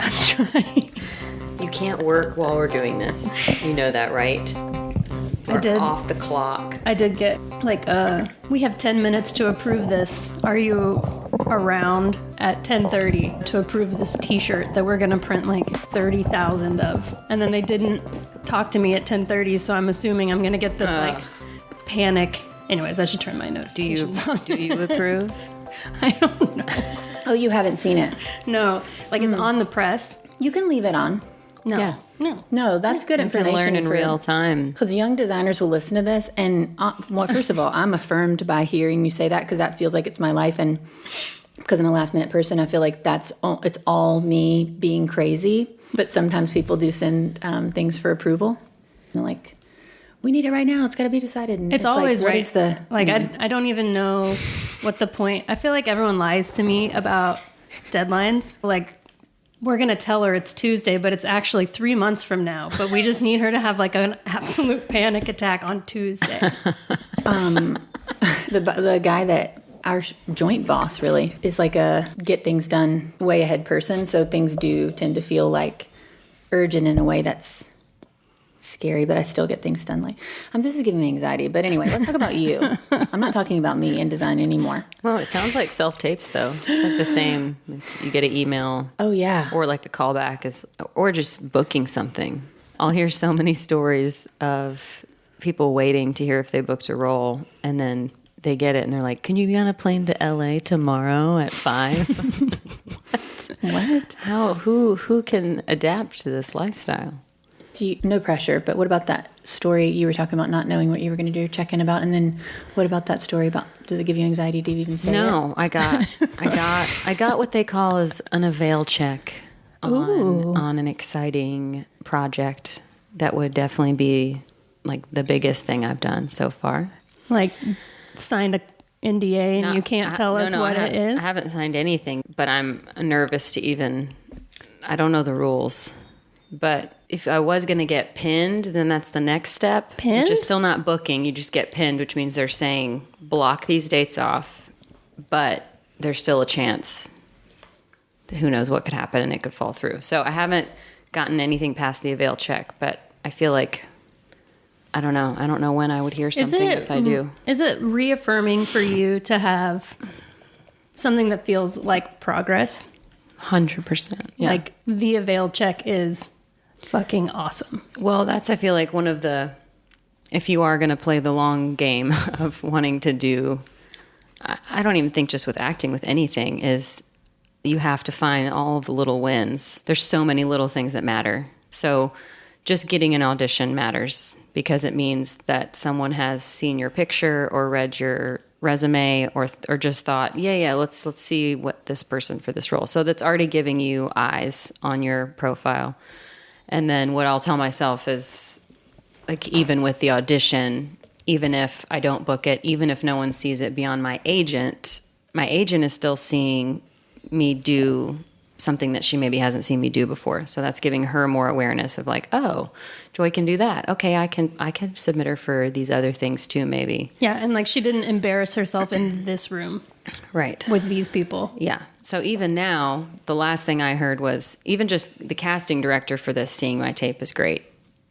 I'm trying. You can't work while we're doing this. You know that, right? I did. Off the clock. I did get, we have 10 minutes to approve this. Are you around at 10:30 to approve this t-shirt that we're going to print 30,000 of? And then they didn't talk to me at 10:30, so I'm assuming I'm going to get this panic. Anyways, I should turn my notifications on. Do you approve? I don't know. Oh, you haven't seen it? No. It's on the press. You can leave it on. No. Yeah. No, that's good You can information. learn in real time. Because young designers will listen to this. And, first of all, I'm affirmed by hearing you say that because that feels like it's my life. And because I'm a last minute person, I feel like it's all me being crazy. But sometimes people do send things for approval. And they're like, we need it right now. It's got to be decided. And it's always what right. is the, I don't even know what the point. I feel like everyone lies to me about deadlines. We're going to tell her it's Tuesday, but it's actually 3 months from now. But we just need her to have an absolute panic attack on Tuesday. The guy that our joint boss really is a get things done way ahead person. So things do tend to feel urgent in a way that's scary, but I still get things done. This is giving me anxiety. But anyway, let's talk about you. I'm not talking about me in design anymore. Well, it sounds like self-tapes, though. It's the same. You get an email. Oh, yeah. Or a callback, or just booking something. I'll hear so many stories of people waiting to hear if they booked a role, and then they get it, and they're like, can you be on a plane to L.A. tomorrow at 5? What? How? Who can adapt to this lifestyle? No pressure, but what about that story you were talking about not knowing what you were going to do, check in about, and then what about that story about, does it give you anxiety? Do you even say No, it? I got what they call as an avail check on an exciting project that would definitely be the biggest thing I've done so far. Signed a NDA and you can't tell us what it is? I haven't signed anything, but I'm nervous to I don't know the rules. But if I was going to get pinned, then that's the next step. Pinned? Which is still not booking. You just get pinned, which means they're saying block these dates off. But there's still a chance that who knows what could happen and it could fall through. So I haven't gotten anything past the avail check, but I feel like, I don't know. I don't know when I would hear something if I do. Is it reaffirming for you to have something that feels like progress? 100%. Yeah. The avail check is fucking awesome. Well, that's, I feel like, one of the, if you are going to play the long game of wanting to do, I don't even think just with acting, with anything, is you have to find all of the little wins. There's so many little things that matter. So just getting an audition matters because it means that someone has seen your picture or read your resume or just thought, let's see what this person for this role. So that's already giving you eyes on your profile. And then what I'll tell myself is, even with the audition, even if I don't book it, even if no one sees it beyond my agent is still seeing me do something that she maybe hasn't seen me do before. So that's giving her more awareness of oh, Joy can do that. Okay, I can submit her for these other things too, maybe. Yeah, and she didn't embarrass herself in this room. Right. With these people. Yeah. So even now, the last thing I heard was even just the casting director for this seeing my tape is great.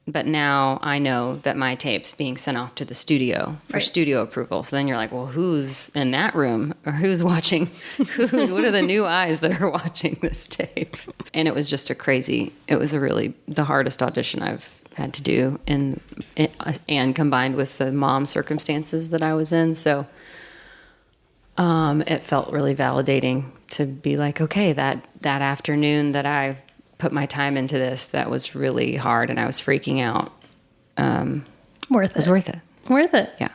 But now I know that my tape's being sent off to the studio for studio approval. So then you're like, well, who's in that room? Or who's watching? What are the new eyes that are watching this tape? And it was just it was the hardest audition I've had to do. And combined with the mom circumstances that I was in. So it felt really validating to be okay, that afternoon that I put my time into this, that was really hard and I was freaking out. Worth it. It was worth it. Worth it. Yeah.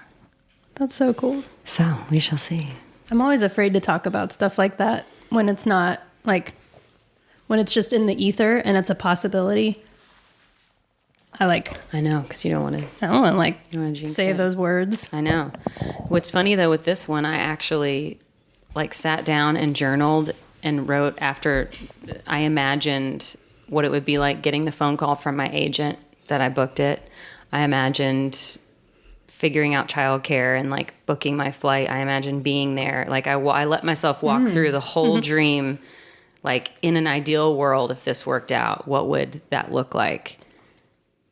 That's so cool. So we shall see. I'm always afraid to talk about stuff like that when it's not when it's just in the ether and it's a possibility. I know, because you don't want to. I don't want to say those words. I know. What's funny though with this one, I actually sat down and journaled and wrote after I imagined what it would be like getting the phone call from my agent that I booked it. I imagined figuring out childcare and booking my flight. I imagined being there. I let myself walk through the whole dream Like in an ideal world, if this worked out, what would that look like?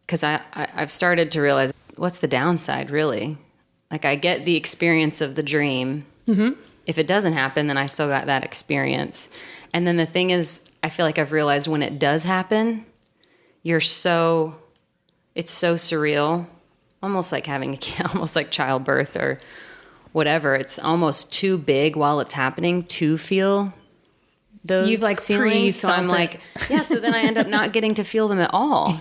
Because I've started to realize, what's the downside, really? Like, I get the experience of the dream. Mm-hmm. If it doesn't happen, then I still got that experience. And then the thing is, I feel like I've realized when it does happen, it's so surreal, almost like having a kid, almost like childbirth or whatever. It's almost too big while it's happening to feel those So you've like feelings. So I'm pre-felt like, yeah, so then I end up not getting to feel them at all,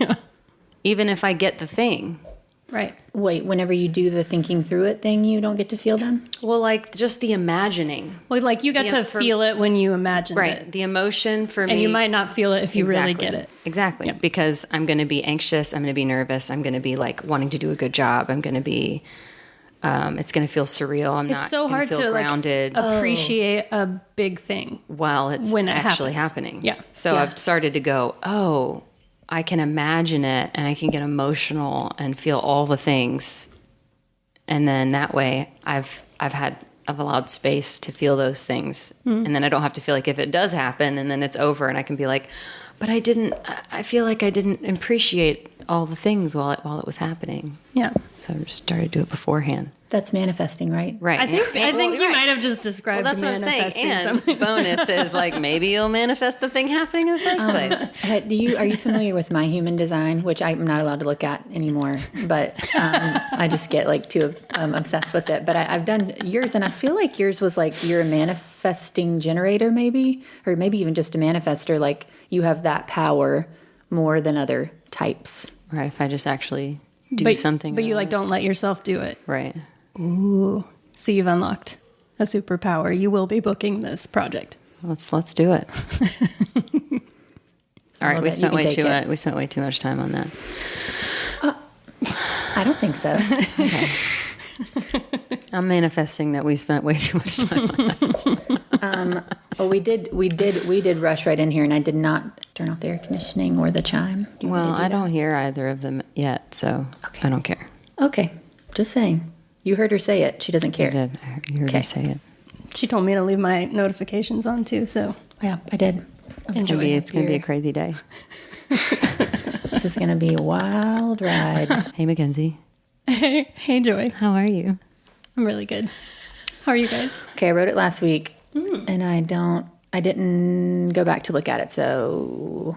even if I get the thing. Right. Wait, whenever you do the thinking through it thing, you don't get to feel them? Well, like just the imagining. Well, like you got to feel it when you imagined Right. it. The emotion for me. And you might not feel it if you really get it. Exactly. Yep. Because I'm going to be anxious. I'm going to be nervous. I'm going to be like wanting to do a good job. I'm going to be, it's going to feel surreal. I'm It's not so hard feel to grounded like appreciate a big thing while it's when it actually happens. happening. Yeah. So Yeah. I've started to go, oh, I can imagine it and I can get emotional and feel all the things. And then that way I've allowed space to feel those things. And then I don't have to feel like if it does happen and then it's over and I can be like, but I feel like I didn't appreciate all the things while it was happening. Yeah. So I just started to do it beforehand. That's manifesting, right? Right. I think you right. might have just described Well, that's what I'm saying. manifesting And something. bonus is like maybe you'll manifest the thing happening in the first place. Are you familiar with My Human Design, which I'm not allowed to look at anymore, but I just get like too obsessed with it. But I've done yours, and I feel like yours was like you're a manifesting generator, maybe, or maybe even just a manifestor. Like you have that power more than other types. Right. If I just actually do something. But you like don't let yourself do it. Right. Ooh. So you've unlocked a superpower. You will be booking this project. Let's do it. All right, Love we it. spent You can way take way too much time on that. I don't think so. I'm manifesting that we spent way too much time on that. Well, we did rush right in here, and I did not turn off the air conditioning or the chime. Do you want Well, me to do I that? don't hear either of them yet, so I don't care. Okay, just saying. You heard her say it. She doesn't care. I did. You heard Okay. her say it. She told me to leave my notifications on too, so Yeah, I did. It's gonna be a crazy day. This is going to be a wild ride. Hey, Mackenzie. hey Joy. How are you? I'm really good. How are you guys? Okay, I wrote it last week, and I didn't go back to look at it, so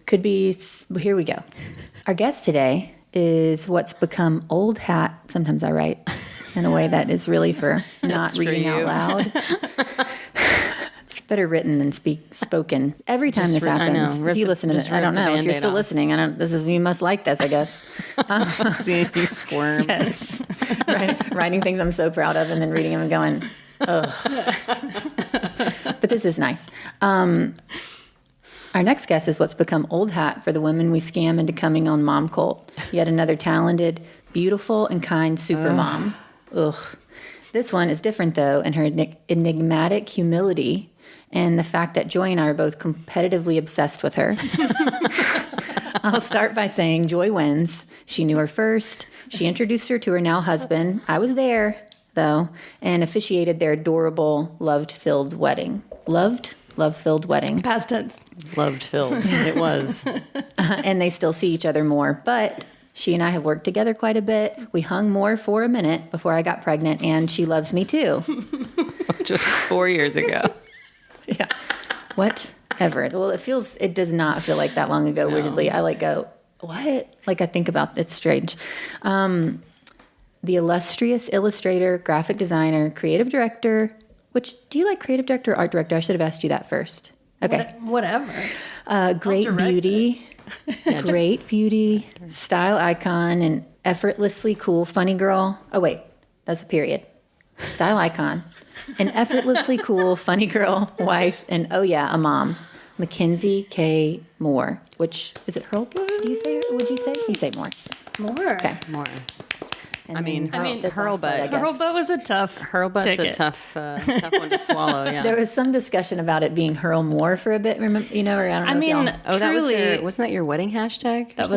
could be. Here we go. Our guest today is what's become old hat. Sometimes I write in a way that is really for not Just for reading out you. loud. It's better written than spoken. Every time Just this I know. happens, Rip if you the- listen to just this, I don't rip the know if you're Band-Aid still off. listening. You must like this, I guess. Seeing you squirm. Yes, writing things I'm so proud of, and then reading them and going, ugh. But this is nice. Our next guest is what's become old hat for the women we scam into coming on Momcult. Yet another talented, beautiful, and kind super mom. Ugh. This one is different, though, in her enigmatic humility and the fact that Joy and I are both competitively obsessed with her. I'll start by saying Joy wins. She knew her first. She introduced her to her now husband. I was there, though, and officiated their adorable, love-filled wedding. Love-filled wedding. Past tense. Loved filled. It was. And they still see each other more. But she and I have worked together quite a bit. We hung more for a minute before I got pregnant, and she loves me too. Which was 4 years ago. Yeah. Whatever. Well, it does not feel like that long ago, weirdly. I go, what? Like I think about it's strange. The illustrious illustrator, graphic designer, creative director, do you like creative director or art director? I should have asked you that first. Okay. Whatever. Great direct beauty. Great beauty, style icon, and effortlessly cool, funny girl. Oh, wait, that's a period. Style icon, an effortlessly cool, funny girl, wife, and oh yeah, a mom. Mackenzie K Moore, which is it Hurlbut? Do you say? Would you say? You say more. More. Okay. More. And I mean, this last part, Hurlbut. I guess. Hurlbut was a tough Hurlbut's ticket. a tough one to swallow. Yeah. There was some discussion about it being Hurl Moore for a bit. Remember? Or I don't know. I if mean, y'all- that was truly, wasn't that your wedding hashtag? that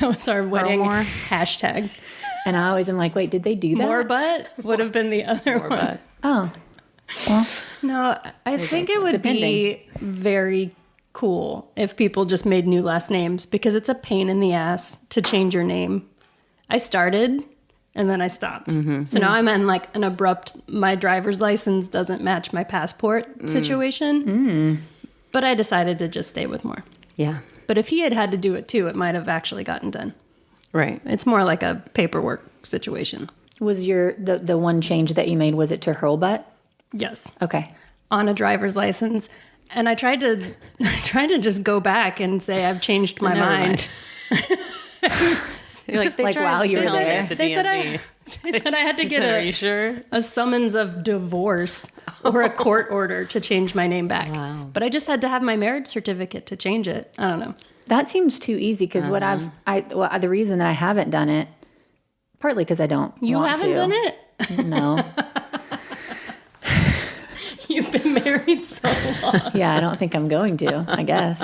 was our wedding Moore? hashtag. and I always am like, wait, did they do that? More butt would have been the other one. But Oh, Well, No, I think it would be very cool if people just made new last names because it's a pain in the ass to change your name. I started and then I stopped. So now I'm in like an abrupt, my driver's license doesn't match my passport situation. But I decided to just stay with Moore. Yeah. But if he had to do it too, it might have actually gotten done. Right. It's more like a paperwork situation. was the one change that you made, was it to Hurlbutt? Yes. Okay. On a driver's license. And I tried to just go back and say I've changed my Never mind. You're like, Like, while you were there. At the They said DMV. They said I had to Are get you sure? a summons of divorce or a court order to change my name back. Wow. But I just had to have my marriage certificate to change it. I don't know. That seems too easy because the reason that I haven't done it, partly because I don't You want haven't to. done it? No. You've been married so long. Yeah, I don't think I'm going to, I guess.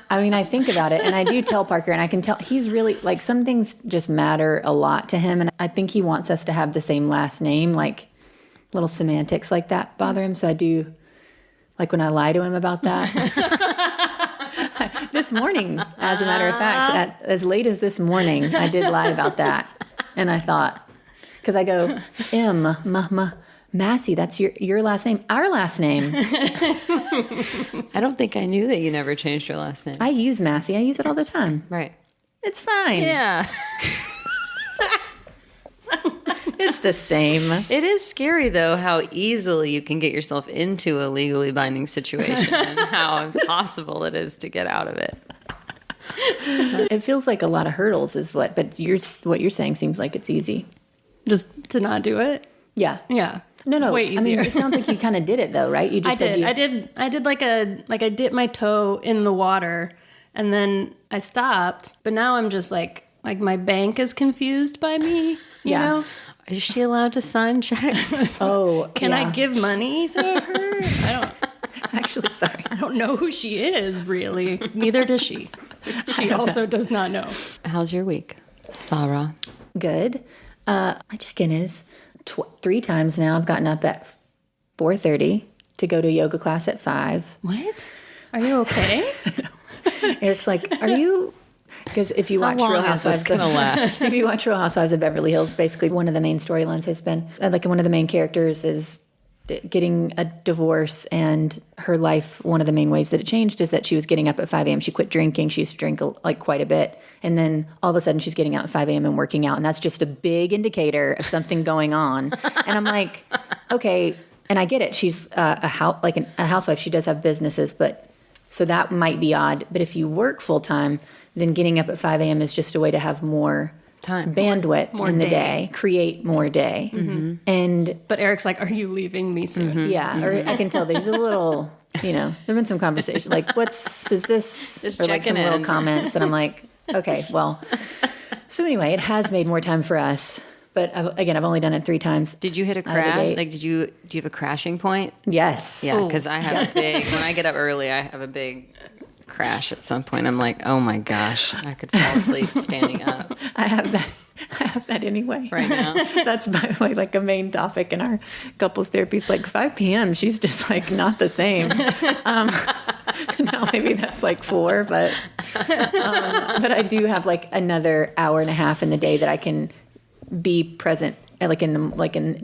I mean, I think about it and I do tell Parker, and I can tell he's really, like, some things just matter a lot to him. And I think he wants us to have the same last name, like little semantics like that bother him. So I do, like when I lie to him about that. This morning, as a matter of fact, as late as this morning, I did lie about that. And I thought, because I go, Massey, that's your last name, our last name. I don't think I knew that you never changed your last name. I use Massey. I use it all the time. Right. It's fine. Yeah. It's the same. It is scary, though, how easily you can get yourself into a legally binding situation and how impossible it is to get out of it. It feels like a lot of hurdles is what you're saying seems like it's easy. Just to not do it? Yeah. Yeah. No. Way I mean, easier. it sounds like you kind of did it though, right? You just I did like I dipped my toe in the water and then I stopped, but now I'm just like my bank is confused by me, you know? Is she allowed to sign checks? Oh, Can yeah. I give money to her? Actually, sorry. I don't know who she is, really. Neither does she. She also does not know. How's your week, Sarah? Good. My check-in is 3 times now. I've gotten up at 4:30 to go to a yoga class at 5. What? Are you okay? Eric's like, "Are you?" Because if you watch long Real is this Housewives, gonna last? if you watch Real Housewives of Beverly Hills, basically one of the main storylines has been like one of the main characters is getting a divorce, and her life. One of the main ways that it changed is that she was getting up at 5 a.m. She quit drinking. She used to drink like quite a bit, and then all of a sudden she's getting out at 5 a.m. and working out, and that's just a big indicator of something going on. And I'm like, okay, and I get it. She's a housewife. She does have businesses, but so that might be odd. But if you work full time, then getting up at 5 a.m. is just a way to have more Time. bandwidth More in the day. day, create more day. Mm-hmm. And But Eric's like, are you leaving me soon? yeah, or I can tell there's a little, there've been some conversation like, is this? Just or like some checking little in. comments. And I'm like, okay, well. So anyway, it has made more time for us. But I've only done it 3 times. Did you hit a out of the crash? gate. Like, do you have a crashing point? Yes. Yeah, because I have a big, when I get up early, I have a big crash at some point. I'm like, oh my gosh, I could fall asleep standing up I have that anyway. right now. That's, by the way, like a main topic in our couples therapy. It's like 5 p.m. She's just like not the same. Now maybe that's like 4, but I do have like another hour and a half in the day that I can be present, like in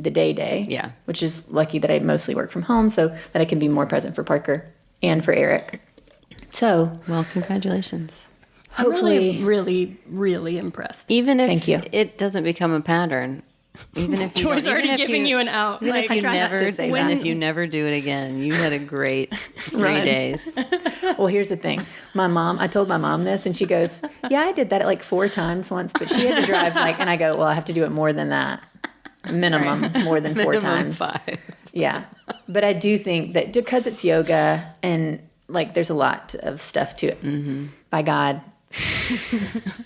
the day. Yeah. Which is lucky that I mostly work from home, so that I can be more present for Parker and for Eric. So Well, congratulations. hopefully, I'm really, really impressed. Even if Thank you. it doesn't become a pattern, even if you Joy's don't- already even if giving you an out. even Like, if you try not to never, say even that. if you never do it again, you had a great 3 Run. days. well, here's the thing. I told my mom this, and she goes, "Yeah, I did that like 4 times once, but she had to drive and I go, well, I have to do it more than that, minimum, more than 4 Minimum times. 5. Yeah, but I do think that because it's yoga and like there's a lot of stuff to it. Mm-hmm. By God,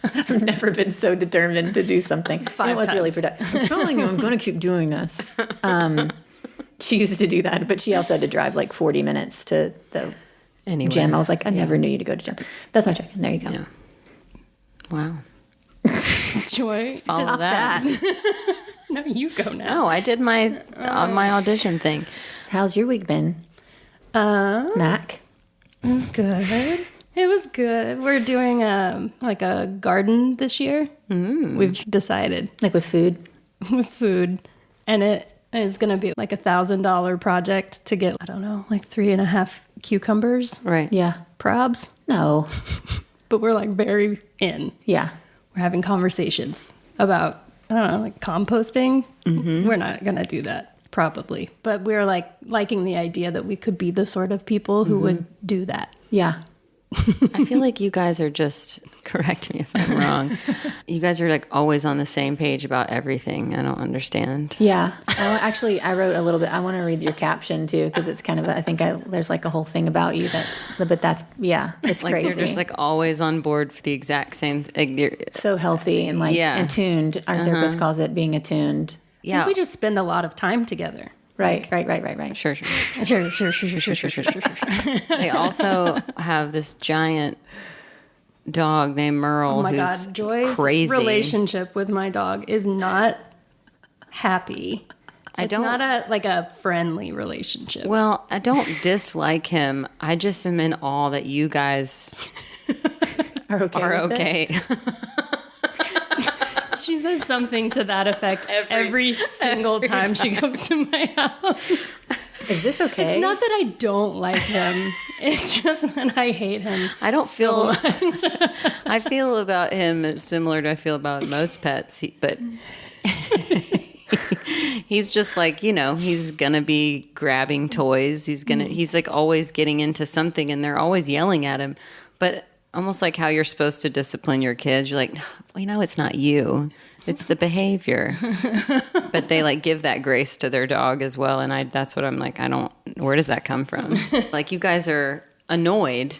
I've never been so determined to do something. And 5 it was really times. productive. I'm telling you, I'm going to keep doing this. She used to do that, but she also had to drive like 40 minutes to the Anyway. gym. I was like, I never knew you to go to gym. That's my check-in. There you go. Yeah. Wow. Joy. Follow that. No, you go now. No, I did my audition thing. How's your week been, Mac? It was good. It was good. We're doing a garden this year. We've decided Like with food? with food, and it is going to be like $1,000 project to get, I don't know, like 3.5 cucumbers. Right. Yeah. Probs. No. But we're like very in. Yeah. We're having conversations about, I don't know, like composting. We're not going to do that probably, but we're like liking the idea that we could be the sort of people who would do that. Yeah. I feel like you guys are just, correct me if I'm wrong, you guys are like always on the same page about everything. I don't understand. Yeah. I wrote a little bit. I want to read your caption too, because it's kind of, there's like a whole thing about you it's Like crazy. they're just like always on board for the exact same thing. so healthy and like attuned. Our therapist calls it being attuned. Yeah. We just spend a lot of time together. Right. Sure. Sure. They also have this giant dog named Merle Oh my who's God, Joy's crazy. relationship with my dog is not happy. It's not a friendly relationship. Well, I don't dislike him. I just am in awe that you guys Are okay. are with it? okay. She says something to that effect every single time she comes to my house. Is this okay? It's not that I don't like him. It's just that I hate him. I don't so feel. I feel about him similar to I feel about most pets, but he's just like, he's gonna be grabbing toys. He's like always getting into something, and they're always yelling at him. But almost like how you're supposed to discipline your kids, you're like, it's not you. It's the behavior. But they like give that grace to their dog as well. And that's what I'm like, where does that come from? Like you guys are annoyed,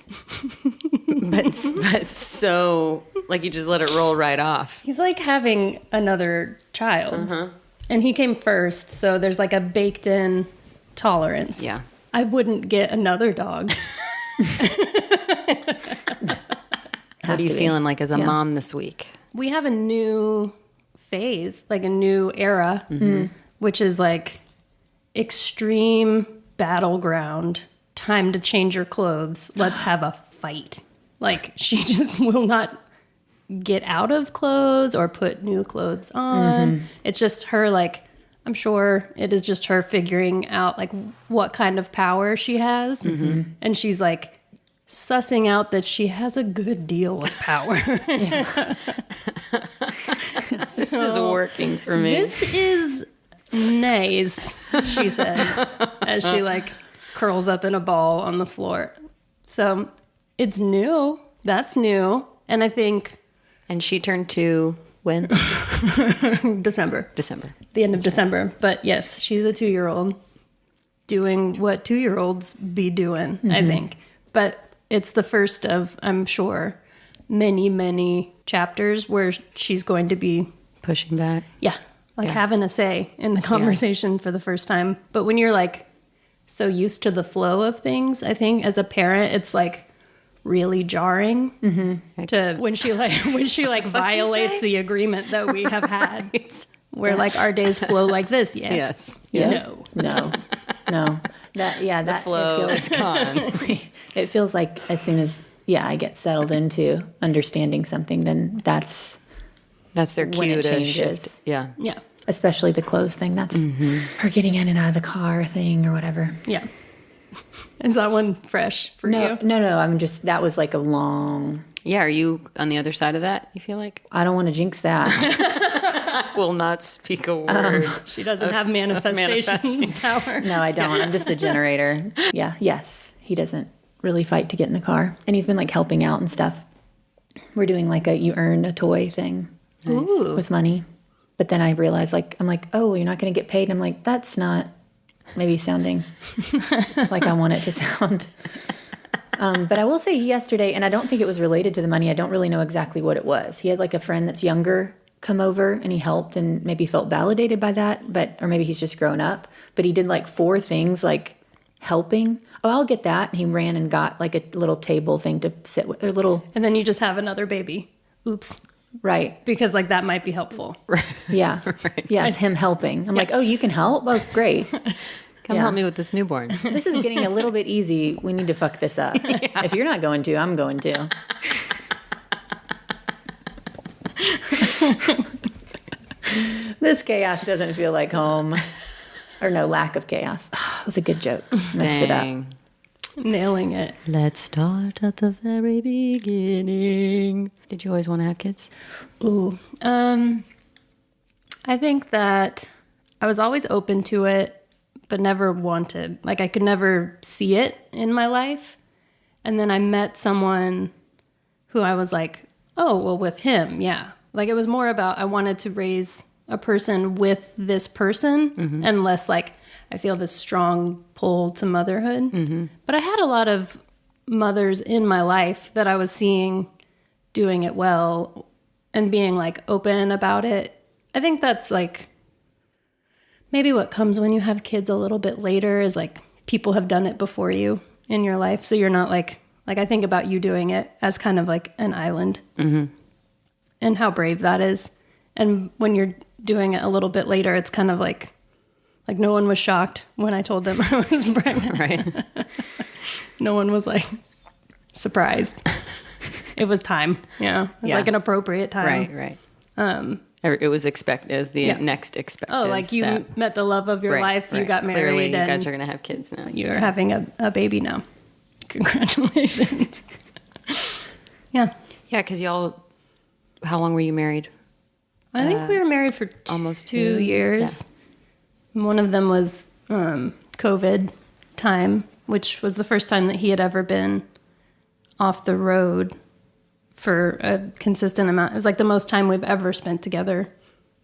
but so like you just let it roll right off. he's like having another child. And he came first, so there's like a baked in tolerance. Yeah. I wouldn't get another dog. What are you feeling like as a mom this week? We have a new phase, like a new era, which is like extreme battleground, time to change your clothes. Let's have a fight. Like she just will not get out of clothes or put new clothes on. It's just her, like, I'm sure it is just her figuring out like what kind of power she has. And she's like sussing out that she has a good deal of power. This is working for me. This is nice, she says, as she like curls up in a ball on the floor. So it's new. That's new. And I think And she turned 2 when? December. The end of That's December. Right. But yes, she's a 2-year-old doing what 2-year-olds be doing, I think. But it's the first of, I'm sure, many, many chapters where she's going to be Pushing back. having a say in the conversation for the first time. But when you're like so used to the flow of things, I think as a parent, it's like really jarring to when she violates the agreement that we have had. Where like our days flow like this. Yes. No. That flow is gone. It feels like as soon as I get settled into understanding something, then that's their when cue it to changes. shift. Yeah. Especially the clothes thing. That's her getting in and out of the car thing or whatever. Yeah. Is that one fresh for you? No. I'm just, that was like a long. Yeah. Are you on the other side of that, you feel like? I don't want to jinx that. Will not speak a word. She doesn't have manifestation power. No, I don't. I'm just a generator. Yes. He doesn't really fight to get in the car. And he's been like helping out and stuff. We're doing like you earn a toy thing with money. But then I realized I'm like, oh, you're not going to get paid. And I'm like, that's not maybe sounding like I want it to sound. But I will say yesterday, and I don't think it was related to the money. I don't really know exactly what it was. He had like a friend that's younger come over and he helped and maybe felt validated by that, or maybe he's just grown up. But he did like 4 things like helping. Oh, I'll get that. And he ran and got like a little table thing to sit with, or little. And then you just have another baby. Oops. Right. because like that might be helpful. Yeah. Right. Yes, him helping. I'm like, oh, you can help? Oh, great. Come help me with this newborn. This is getting a little bit easy. We need to fuck this up. If you're not going to, I'm going to. This chaos doesn't feel like home. Or no, lack of chaos. It was a good joke. Messed it up. Nailing it. Let's start at the very beginning. Did you always want to have kids? Ooh. I think that I was always open to it, but never wanted. Like I could never see it in my life. And then I met someone who I was like, oh, well, with him, yeah. Like it was more about I wanted to raise a person with this person and less like I feel this strong pull to motherhood. But I had a lot of mothers in my life that I was seeing doing it well and being like open about it. I think that's like maybe what comes when you have kids a little bit later is like people have done it before you in your life. So you're not like I think about you doing it as kind of like an island and how brave that is. And when you're doing it a little bit later, it's kind of like no one was shocked when I told them I was pregnant. Right. No one was like surprised. It was time. Yeah. It was like an appropriate time. Right. It was the next expected Oh, like you step. met the love of your life. You got married. Clearly, you and guys are going to have kids now. You're having a baby now. Congratulations. Yeah. Yeah, because y'all, how long were you married? I think we were married for almost 2 years. Yeah. One of them was COVID time, which was the first time that he had ever been off the road for a consistent amount. It was like the most time we've ever spent together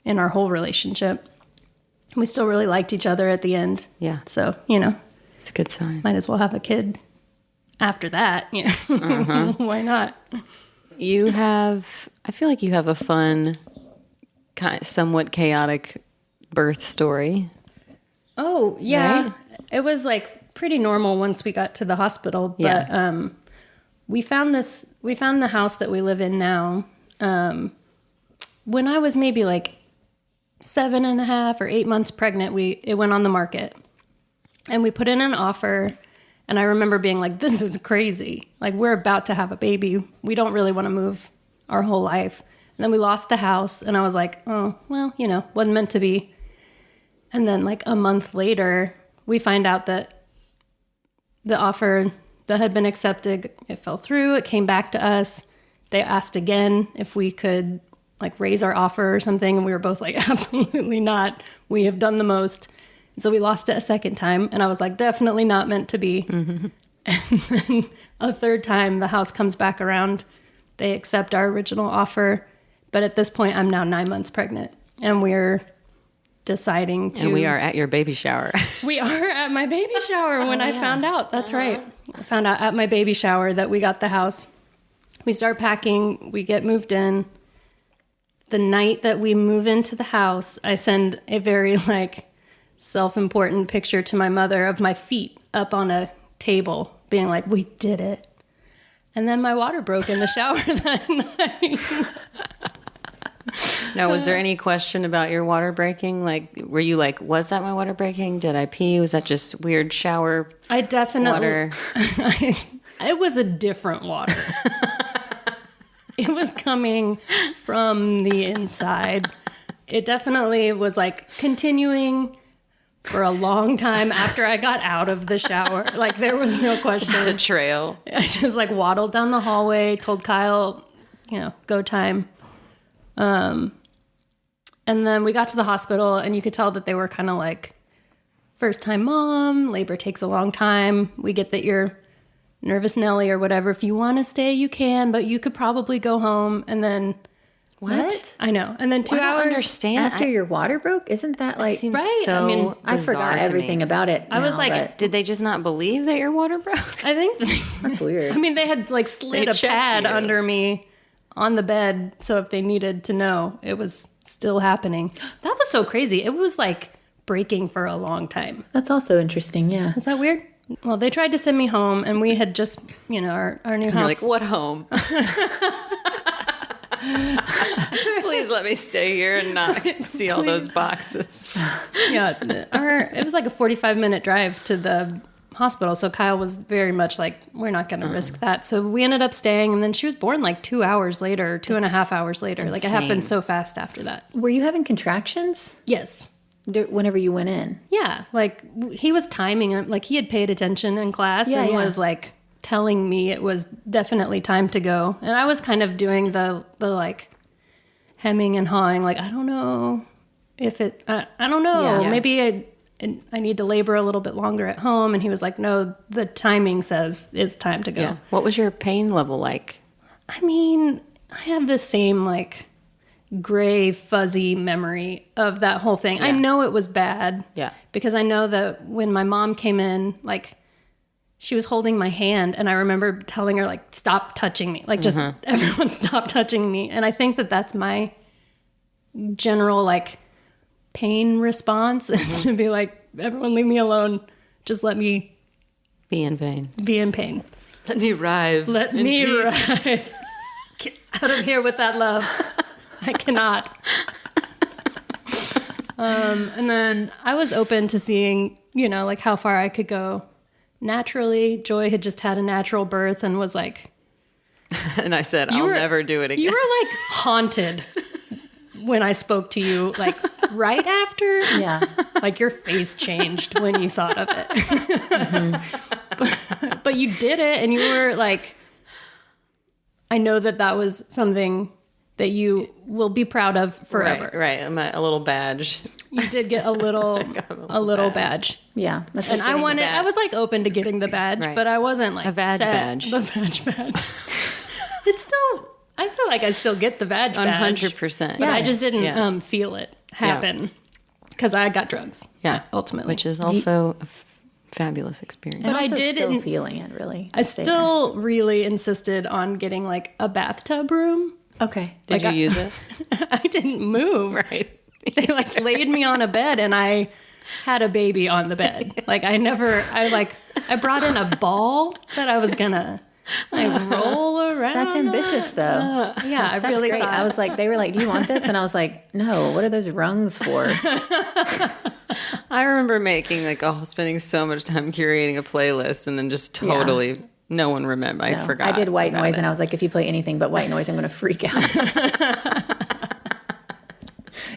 in our whole relationship. We still really liked each other at the end. Yeah. So, it's a good sign. might as well have a kid after that. Yeah. Why not? I feel like you have a fun, somewhat chaotic birth story. Oh, yeah. Right? It was like pretty normal once we got to the hospital, but we found the house that we live in now when I was maybe like 7.5 or 8 months pregnant. It went on the market and we put in an offer, and I remember being like, this is crazy. Like, we're about to have a baby. We don't really want to move our whole life. And then we lost the house, and I was like, oh, well, wasn't meant to be. And then like a month later, we find out that the offer that had been accepted, it fell through. It came back to us. They asked again if we could like raise our offer or something. And we were both like, absolutely not. We have done the most. And so we lost it a second time. And I was like, definitely not meant to be. And then a third time, the house comes back around. They accept our original offer. But at this point, I'm now 9 months pregnant. And we're deciding to... And we are at your baby shower. We are at my baby shower when I found out. That's right. I found out at my baby shower that we got the house. We start packing. We get moved in. The night that we move into the house, I send a very self-important picture to my mother of my feet up on a table, being like, we did it. And then my water broke in the shower that night. Now, was there any question about your water breaking? Like, were you like, was that my water breaking? Did I pee? Was that just weird shower I definitely... water? It was a different water. It was coming from the inside. It definitely was like continuing for a long time after I got out of the shower. Like, there was no question. It's a trail. I just waddled down the hallway, told Kyle, go time. And then we got to the hospital, and you could tell that they were kind of like, first time mom, labor takes a long time. We get that you're nervous Nelly or whatever. If you want to stay, you can, but you could probably go home. And then What? I know. And then 2 I don't hours understand. After your water broke? Isn't that like... seems right? so I mean, I forgot bizarre to everything me. about it. I was now, like, but Did they just not believe that your water broke? I think, that's weird. I mean, they had slid They a checked pad you. under me on the bed. So if they needed to know, it was still happening. That was so crazy. It was breaking for a long time. That's also interesting, yeah. Is that weird? Well, they tried to send me home, and we had just, our new You're house. like, what home? Please let me stay here and not see all those boxes. Yeah, it was like a 45-minute drive to the hospital, so Kyle was very much like, we're not going to risk that. So we ended up staying, and then she was born like 2 hours later, 2.5 hours later. Insane. Like it happened so fast after that. Were you having contractions? Yes. Whenever you went in? Yeah, like he was timing it. Like he had paid attention in class and was like telling me it was definitely time to go. And I was kind of doing the like hemming and hawing, like, I don't know if it, I don't know, maybe I need to labor a little bit longer at home. And he was like, no, the timing says it's time to go. Yeah. What was your pain level like? I mean, I have the same like gray, fuzzy memory of that whole thing. Yeah. I know it was bad. Yeah. Because I know that when my mom came in, like, she was holding my hand, and I remember telling her, like, stop touching me. Like, just everyone stop touching me. And I think that that's my general, like, pain response is to be like, everyone leave me alone. Just let me be in pain. Be in pain. Let me writhe. Let me writhe. Get out of here with that love. I cannot. And then I was open to seeing, you know, like how far I could go naturally. Joy had just had a natural birth and was like... And I said, I'll never do it again. You were like haunted when I spoke to you, like right after. Yeah. Like your face changed when you thought of it. Mm-hmm. But you did it, and you were like... I know that that was something that you will be proud of forever. Right. I'm a little badge. You did get a little badge. Yeah. And I was like open to getting the badge, but I wasn't like a badge. The badge. It's still, I feel like I still get the badge. 100%. But I just didn't feel it happen because I got drugs. Yeah. Ultimately. Which is also a fabulous experience. But I did still feeling it really. I still really insisted on getting like a bathtub room. Okay. Did you use it? I didn't move. Right. They like laid me on a bed, and I had a baby on the bed. Like I brought in a ball that I was gonna like roll around. That's ambitious though. Yeah, I really great. thought. I was like, they were like, do you want this? And I was like, no, what are those rungs for? I remember spending so much time curating a playlist and then just totally no one remember. I forgot. I did white noise and I was like, if you play anything but white noise, I'm going to freak out.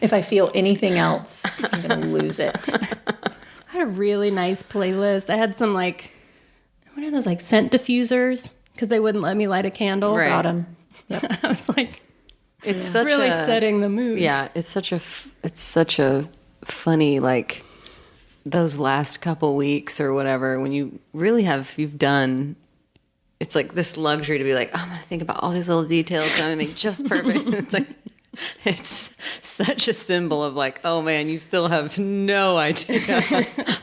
If I feel anything else, I'm going to lose it. I had a really nice playlist. I had some like, what are those like scent diffusers? Because they wouldn't let me light a candle. Right. Brought them. Yep. I was like, it's such really setting the mood. Yeah, it's such a funny, like those last couple weeks or whatever, when you really you've done, it's like this luxury to be like, oh, I'm going to think about all these little details and I'm going to make just perfect. And it's like, it's such a symbol of like, oh man, you still have no idea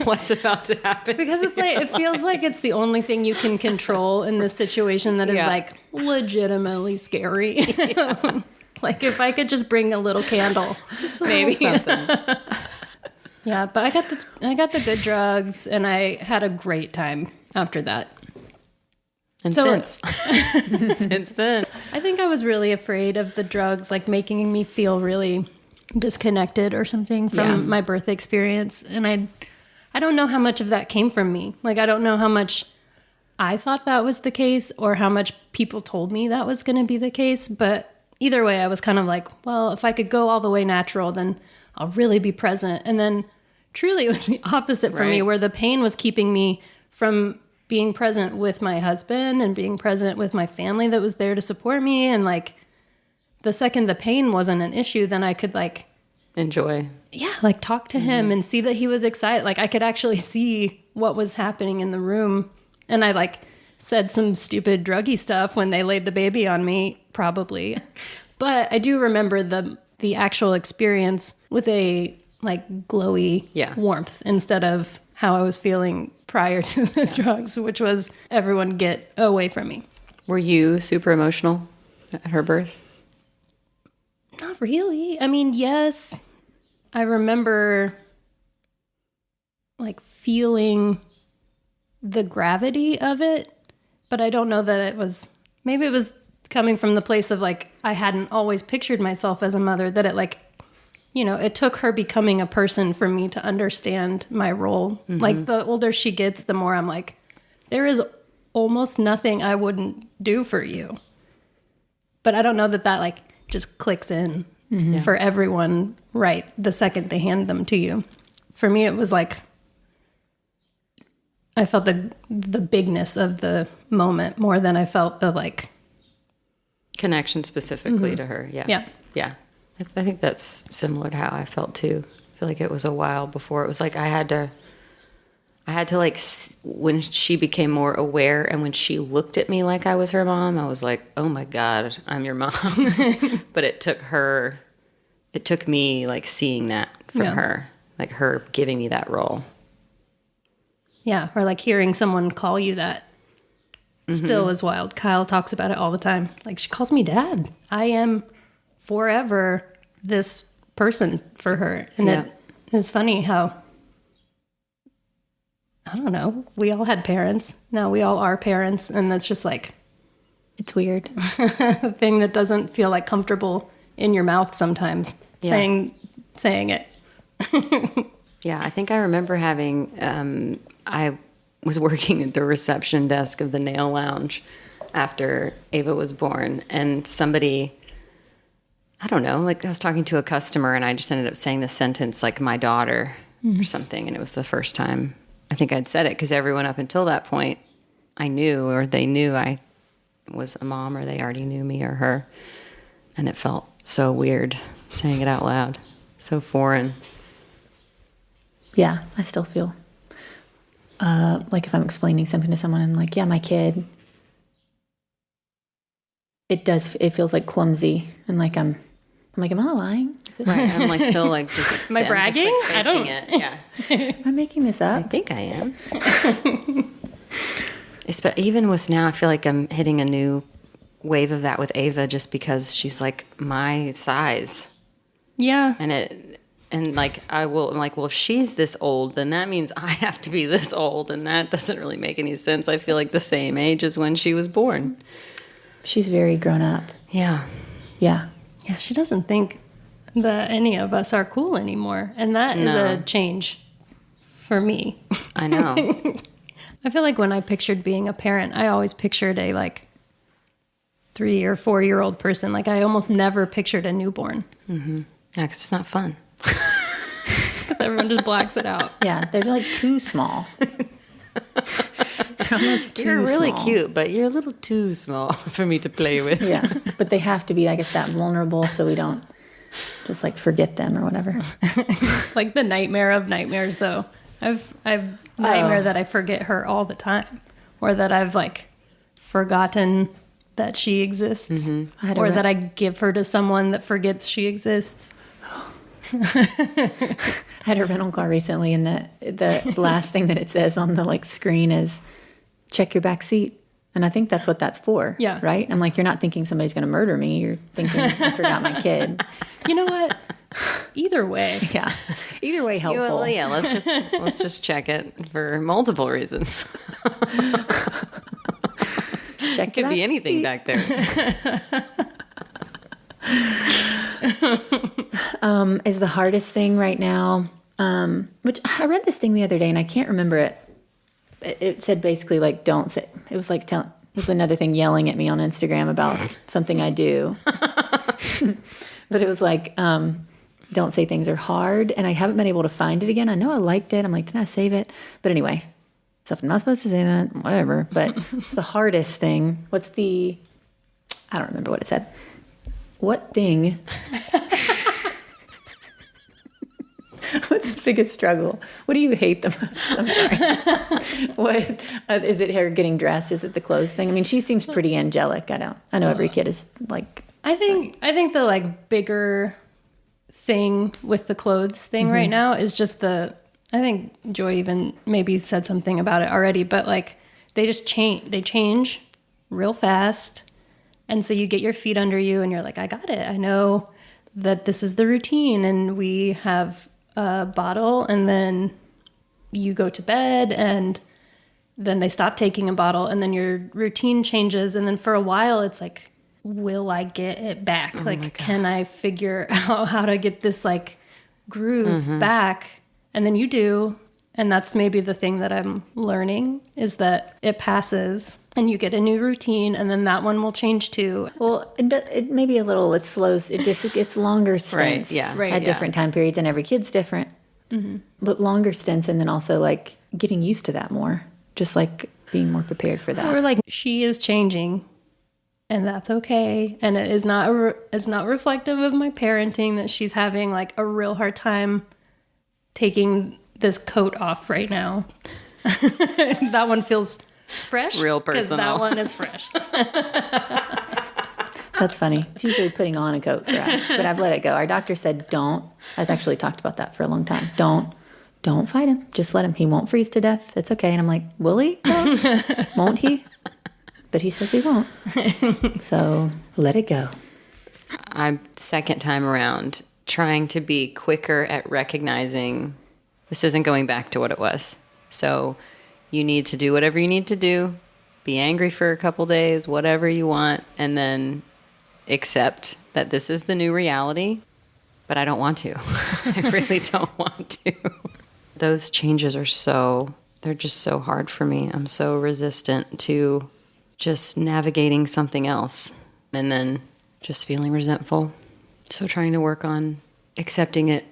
what's about to happen. Because it's like, it feels like it's the only thing you can control in this situation that is like legitimately scary. Yeah. Like if I could just bring a little candle, just maybe something. Yeah, but I got the good drugs, and I had a great time after that. And since then, I think I was really afraid of the drugs, like making me feel really disconnected or something from my birth experience, and I don't know how much of that came from me. Like I don't know how much I thought that was the case, or how much people told me that was going to be the case, but. Either way, I was kind of like, well, if I could go all the way natural, then I'll really be present. And then truly it was the opposite for me, where the pain was keeping me from being present with my husband and being present with my family that was there to support me. And like the second the pain wasn't an issue, then I could like enjoy. Yeah, like talk to him and see that he was excited. Like I could actually see what was happening in the room. And I like said some stupid druggy stuff when they laid the baby on me, probably. But I do remember the actual experience with a like glowy warmth instead of how I was feeling prior to the drugs, which was everyone get away from me. Were you super emotional at her birth? Not really. I mean, yes. I remember like feeling the gravity of it. But I don't know that it was, maybe it was coming from the place of like, I hadn't always pictured myself as a mother, that it like, you know, it took her becoming a person for me to understand my role. Like the older she gets, the more I'm like, there is almost nothing I wouldn't do for you. But I don't know that like just clicks in for everyone right the second they hand them to you. For me, it was like, I felt the bigness of the moment more than I felt the like connection specifically to her. Yeah. I think that's similar to how I felt too. I feel like it was a while before it was like I had to like when she became more aware and when she looked at me like I was her mom, I was like, oh my God, I'm your mom. But it took me like seeing that from her, like her giving me that role. Yeah, or like hearing someone call you that still is wild. Kyle talks about it all the time. Like, she calls me dad. I am forever this person for her. And it's funny how, I don't know, we all had parents. Now we all are parents. And that's just like, it's weird. a thing that doesn't feel like comfortable in your mouth sometimes, saying it. Yeah, I think I remember having, I was working at the reception desk of the nail lounge after Ava was born, and somebody, I don't know, like I was talking to a customer and I just ended up saying the sentence like my daughter or something, and it was the first time I think I'd said it, because everyone up until that point I knew, or they knew I was a mom, or they already knew me or her, and it felt so weird saying it out loud, so foreign. Yeah, I still feel like if I'm explaining something to someone, I'm like, yeah, my kid. It feels like clumsy, and like I'm like, am I lying? Is it Right, I'm like still like just. Am I bragging? Just, like, I don't. it. Yeah, am I making this I up? think I am. Even with now, I feel like I'm hitting a new wave of that with Ava, just because she's like my size. Yeah. And like I'm like, well, if she's this old, then that means I have to be this old, and that doesn't really make any sense. I feel like the same age as when she was born. She's very grown up. Yeah. Yeah. Yeah, she doesn't think that any of us are cool anymore. And that is a change for me. I know. I feel like when I pictured being a parent, I always pictured a like 3 or 4 year old person. Like I almost never pictured a newborn. Mm-hmm. Yeah, because it's not fun. Everyone just blacks it out. Yeah, they're like too small. They're almost too You're really small. cute, but you're a little too small for me to play with. Yeah, but they have to be, I guess, that vulnerable so we don't just like forget them or whatever. Like the nightmare of nightmares, though. I've nightmare that I forget her all the time, or that I've like forgotten that she exists, or that I give her to someone that forgets she exists. I had a rental car recently, and the last thing that it says on the like screen is check your back seat. And I think that's what that's for. Yeah. Right? I'm like, you're not thinking somebody's going to murder me. You're thinking I forgot my kid. You know what? Either way. Yeah. Either way, helpful. Well, yeah, let's just check it for multiple reasons. Check Could be anything back there. Is the hardest thing right now, which I read this thing the other day and I can't remember it. It said basically like, don't say, it was like, it was another thing yelling at me on Instagram about something I do. But it was like, don't say things are hard. And I haven't been able to find it again. I know I liked it. I'm like, did I save it? But anyway, so if I'm not supposed to say that, whatever. But it's the hardest thing. I don't remember what it said. What thing? What's the biggest struggle? What do you hate the most? I'm sorry. What is it? Her getting dressed? Is it the clothes thing? I mean, she seems pretty angelic. I know every kid is like. I think the like bigger thing with the clothes thing right now is just I think Joy even maybe said something about it already, but like they just change. They change real fast. And so you get your feet under you and you're like, I got it. I know that this is the routine, and we have a bottle, and then you go to bed, and then they stop taking a bottle, and then your routine changes. And then for a while it's like, will I get it back? Like, can I figure out how to get this like groove back? And then you do. And that's maybe the thing that I'm learning is that it passes and you get a new routine and then that one will change too. Well, it may be a little, it slows, it's longer stints at different time periods, and every kid's different. But longer stints, and then also like getting used to that more, just like being more prepared for that. Or like she is changing and that's okay. And it is not, it's not reflective of my parenting that she's having like a real hard time taking this coat off right now. That one feels fresh. Real personal. That one is fresh. That's funny. It's usually putting on a coat for us, but I've let it go. Our doctor said don't. I've actually talked about that for a long time. Don't fight him. Just let him. He won't freeze to death. It's okay. And I'm like, will he? No. Won't he? But he says he won't. So let it go. I'm second time around trying to be quicker at recognizing this isn't going back to what it was. So you need to do whatever you need to do, be angry for a couple days, whatever you want, and then accept that this is the new reality. But I don't want to. I really don't want to. Those changes are they're just so hard for me. I'm so resistant to just navigating something else and then just feeling resentful. So trying to work on accepting it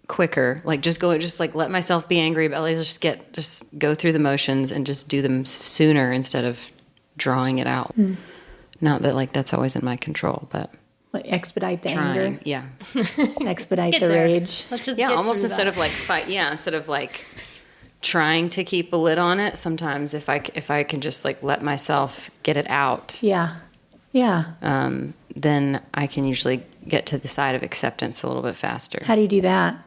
quicker, like just let myself be angry, but just go through the motions and just do them sooner instead of drawing it out. Not that like that's always in my control, but like expedite the trying, anger. yeah. Expedite the rage. Let's just Almost instead of like fight. Yeah, instead of like trying to keep a lid on it. Sometimes if I can just like let myself get it out. Yeah. Then I can usually get to the side of acceptance a little bit faster. How do you do that?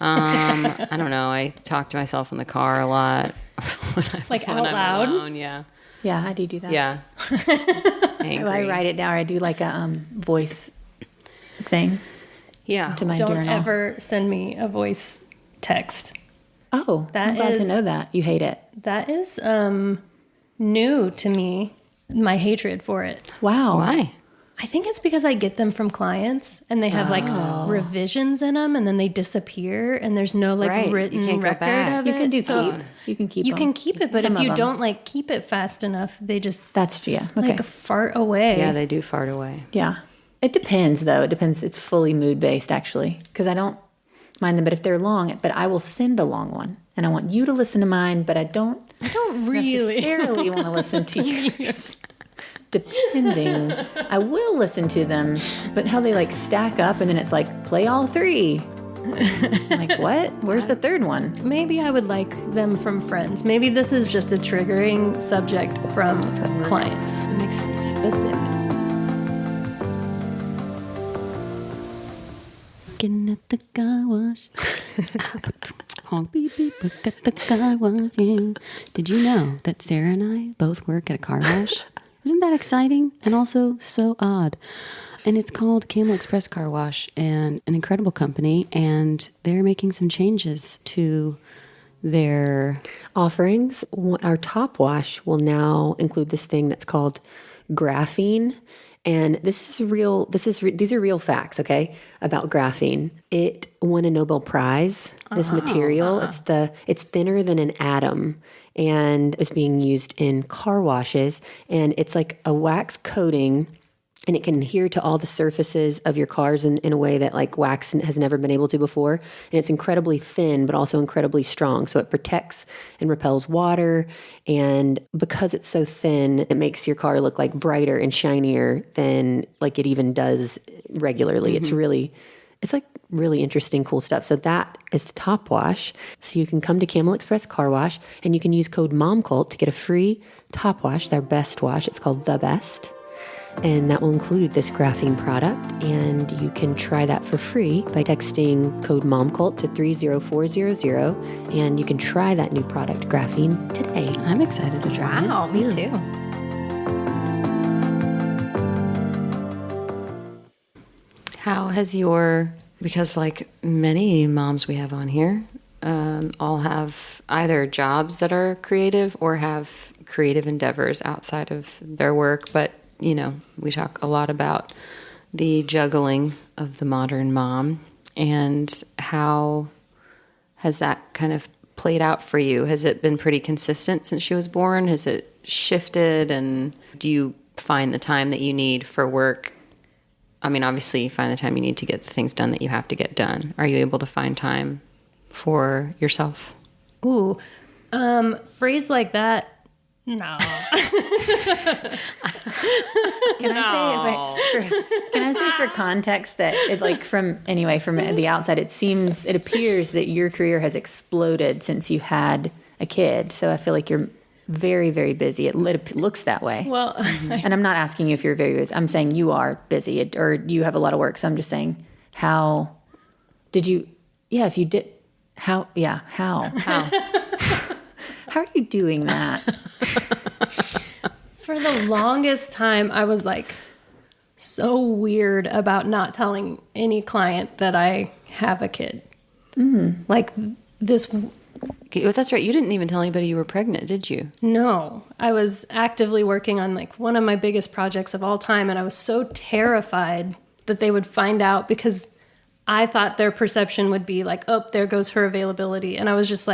I don't know. I talk to myself in the car a lot. Like out loud? Alone, yeah. Yeah, how do you do that? Yeah. Angry. I write it down, or I do like a voice thing. Yeah. To my Don't journal. ever send me a voice text. Oh, That I'm glad to is- know that. You hate it. That is new to me, my hatred for it. Wow. Why? I think it's because I get them from clients and they have like revisions in them and then they disappear and there's no like Right. You written can't go record back. of You it. can do So keep. You can keep you them. can keep it, but Some if you of them. don't like keep it fast enough, they just That's, yeah. Okay. like fart away. Yeah, they do fart away. Yeah. It depends, though. It depends. It's fully mood-based, actually, because I don't mind them. But if they're long, but I will send a long one. And I want you to listen to mine, but I don't really necessarily want to listen to yours. Depending. I will listen to them, but how they like stack up and then it's like, play all three. I'm like, what? Where's the third one? Maybe I would like them from friends. Maybe this is just a triggering subject from clients. That makes sense. Specific. Looking at the car wash. Honk beep beep, look at the car wash. Yeah. Did you know that Sarah and I both work at a car wash? Isn't that exciting and also so odd? And it's called Camel Express Car Wash, and an incredible company, and they're making some changes to their offerings. Our top wash will now include this thing that's called graphene. And this is real. These are real facts, okay, about graphene. It won a Nobel Prize. This material, it's thinner than an atom, and is being used in car washes. And it's like a wax coating, and it can adhere to all the surfaces of your cars in a way that like wax has never been able to before. And it's incredibly thin, but also incredibly strong. So it protects and repels water. And because it's so thin, it makes your car look like brighter and shinier than like it even does regularly. Mm-hmm. It's like really interesting, cool stuff. So that is the top wash. So you can come to Camel Express Car Wash and you can use code Momcult to get a free top wash, their best wash. It's called The Best. And that will include this graphene product. And you can try that for free by texting code MOMCULT to 30400. And you can try that new product, graphene, today. I'm excited to try it. Wow, me too. How has because like many moms we have on here, all have either jobs that are creative or have creative endeavors outside of their work, but we talk a lot about the juggling of the modern mom, and how has that kind of played out for you? Has it been pretty consistent since she was born? Has it shifted? And do you find the time that you need for work? I mean, obviously you find the time you need to get the things done that you have to get done. Are you able to find time for yourself? Ooh, phrase like that. No. Can I say for context that it from the outside, it appears that your career has exploded since you had a kid. So I feel like you're very, very busy. It looks that way. Well, and I'm not asking you if you're very busy. I'm saying you are busy or you have a lot of work. So I'm just saying, how did you, if you did, how? How are you doing that? For the longest time, I was so weird about not telling any client that I have a kid. This. Okay, that's right. You didn't even tell anybody you were pregnant, did you? No, I was actively working on one of my biggest projects of all time. And I was so terrified that they would find out, because I thought their perception would be oh, there goes her availability. And I was just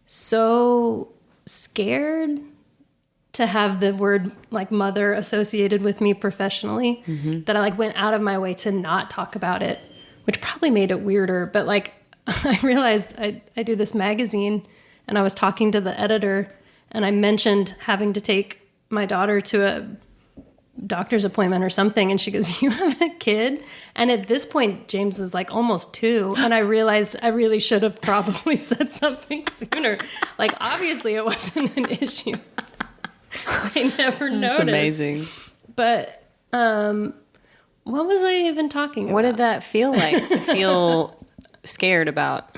so scared to have the word mother associated with me professionally, that I went out of my way to not talk about it, which probably made it weirder. But I realized I do this magazine, and I was talking to the editor, and I mentioned having to take my daughter to a doctor's appointment or something. And she goes, "You have a kid?" And at this point, James was almost 2. And I realized I really should have probably said something sooner. Obviously it wasn't an issue. I never noticed. That's amazing. But what was I even talking about? What did that feel like, to feel scared about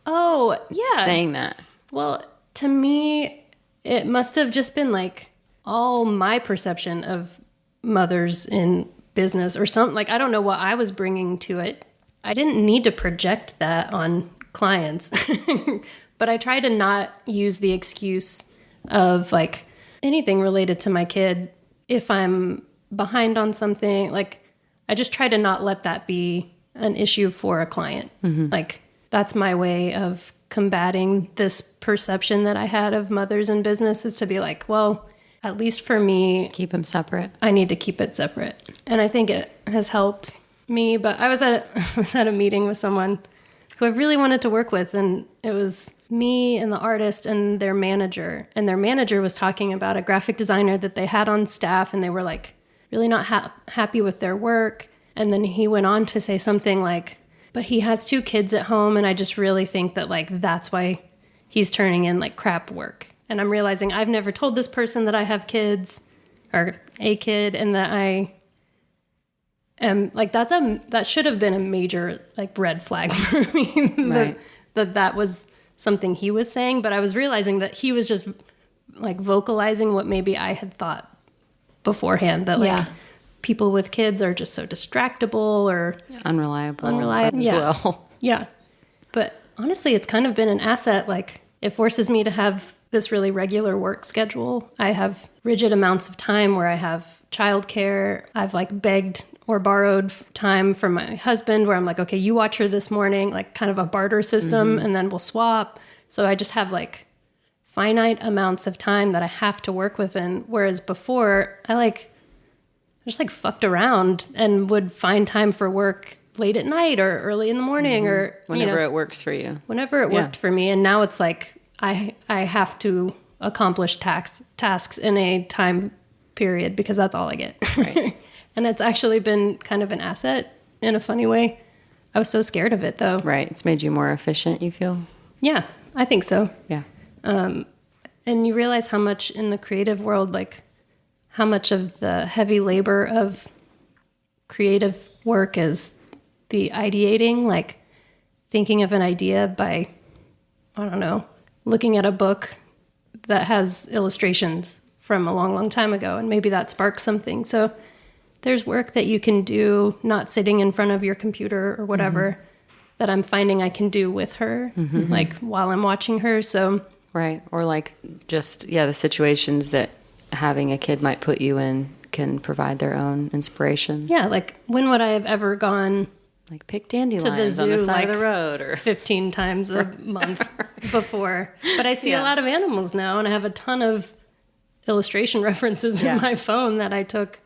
saying that? Well, to me, it must have just been all my perception of mothers in business or something. I don't know what I was bringing to it. I didn't need to project that on clients. But I try to not use the excuse of anything related to my kid if I'm behind on something. I just try to not let that be an issue for a client. That's my way of combating this perception that I had of mothers in business, is to be well, at least for me, keep them separate. I need to keep it separate. And I think it has helped me. But I was at a meeting with someone who I really wanted to work with, and it was me and the artist and their manager. And their manager was talking about a graphic designer that they had on staff, and they were really not happy with their work. And then he went on to say something but he has 2 kids at home, and I just really think that that's why he's turning in crap work. And I'm realizing I've never told this person that I have kids or a kid, and that I am that should have been a major red flag for me. Right. that was something he was saying, but I was realizing that he was just vocalizing what maybe I had thought beforehand, that people with kids are just so distractible or unreliable as well. Yeah. But honestly, it's kind of been an asset. It forces me to have this really regular work schedule. I have rigid amounts of time where I have childcare. I've begged or borrowed time from my husband, where I'm okay, you watch her this morning, kind of a barter system, and then we'll swap. So I just have finite amounts of time that I have to work within. Whereas before, I just fucked around and would find time for work late at night or early in the morning, or whenever it works for you. Whenever it worked for me. And now it's I have to accomplish tasks in a time period, because that's all I get. Right. And it's actually been kind of an asset in a funny way. I was so scared of it, though. Right. It's made you more efficient, you feel? Yeah, I think so. Yeah. And you realize how much in the creative world, how much of the heavy labor of creative work is the ideating, thinking of an idea by, I don't know, looking at a book that has illustrations from a long, long time ago, and maybe that sparks something. So there's work that you can do not sitting in front of your computer or whatever, that I'm finding I can do with her, while I'm watching her. So right. Or just, the situations that having a kid might put you in can provide their own inspiration. Yeah, like when would I have ever gone Like pick dandelions zoo, on the side of like, the road, or 15 times a month before? But I see a lot of animals now, and I have a ton of illustration references in my phone that I took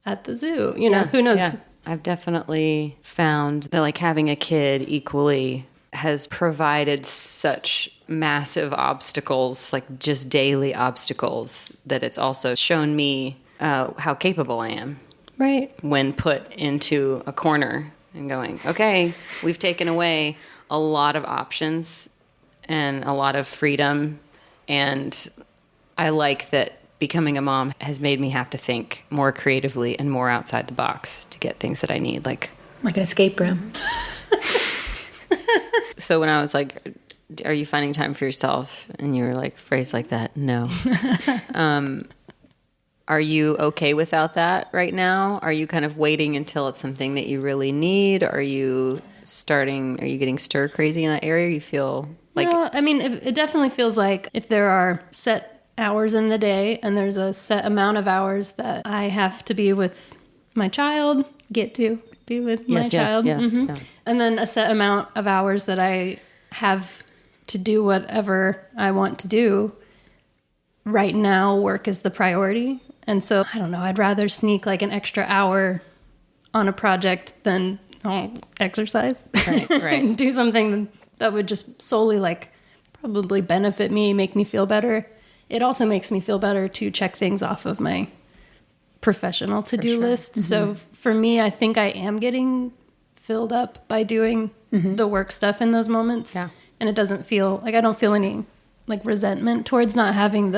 at the zoo. You know, who knows? Yeah. I've definitely found that like having a kid equally has provided such massive obstacles, like just daily obstacles, that it's also shown me how capable I am. Right. When put into a corner and going, okay, we've taken away a lot of options and a lot of freedom. And I like that becoming a mom has made me have to think more creatively and more outside the box to get things that I need. Like an escape room. So when I was like, are you finding time for yourself? And you were like, phrase like that, no. Are you okay without that right now? Are you kind of waiting until it's something that you really need? Are you getting stir crazy in that area? You feel like... No, I mean, it definitely feels like if there are set hours in the day and there's a set amount of hours that I have to be with my child, get to be with my child. Yes, yeah. And then a set amount of hours that I have to do whatever I want to do. Right now, work is the priority. And so, I don't know, I'd rather sneak like an extra hour on a project than exercise. Right. Do something that would just solely like probably benefit me, make me feel better. It also makes me feel better to check things off of my professional to-do list. Mm-hmm. So for me, I think I am getting filled up by doing the work stuff in those moments. Yeah. And it doesn't feel like I don't feel any like resentment towards not having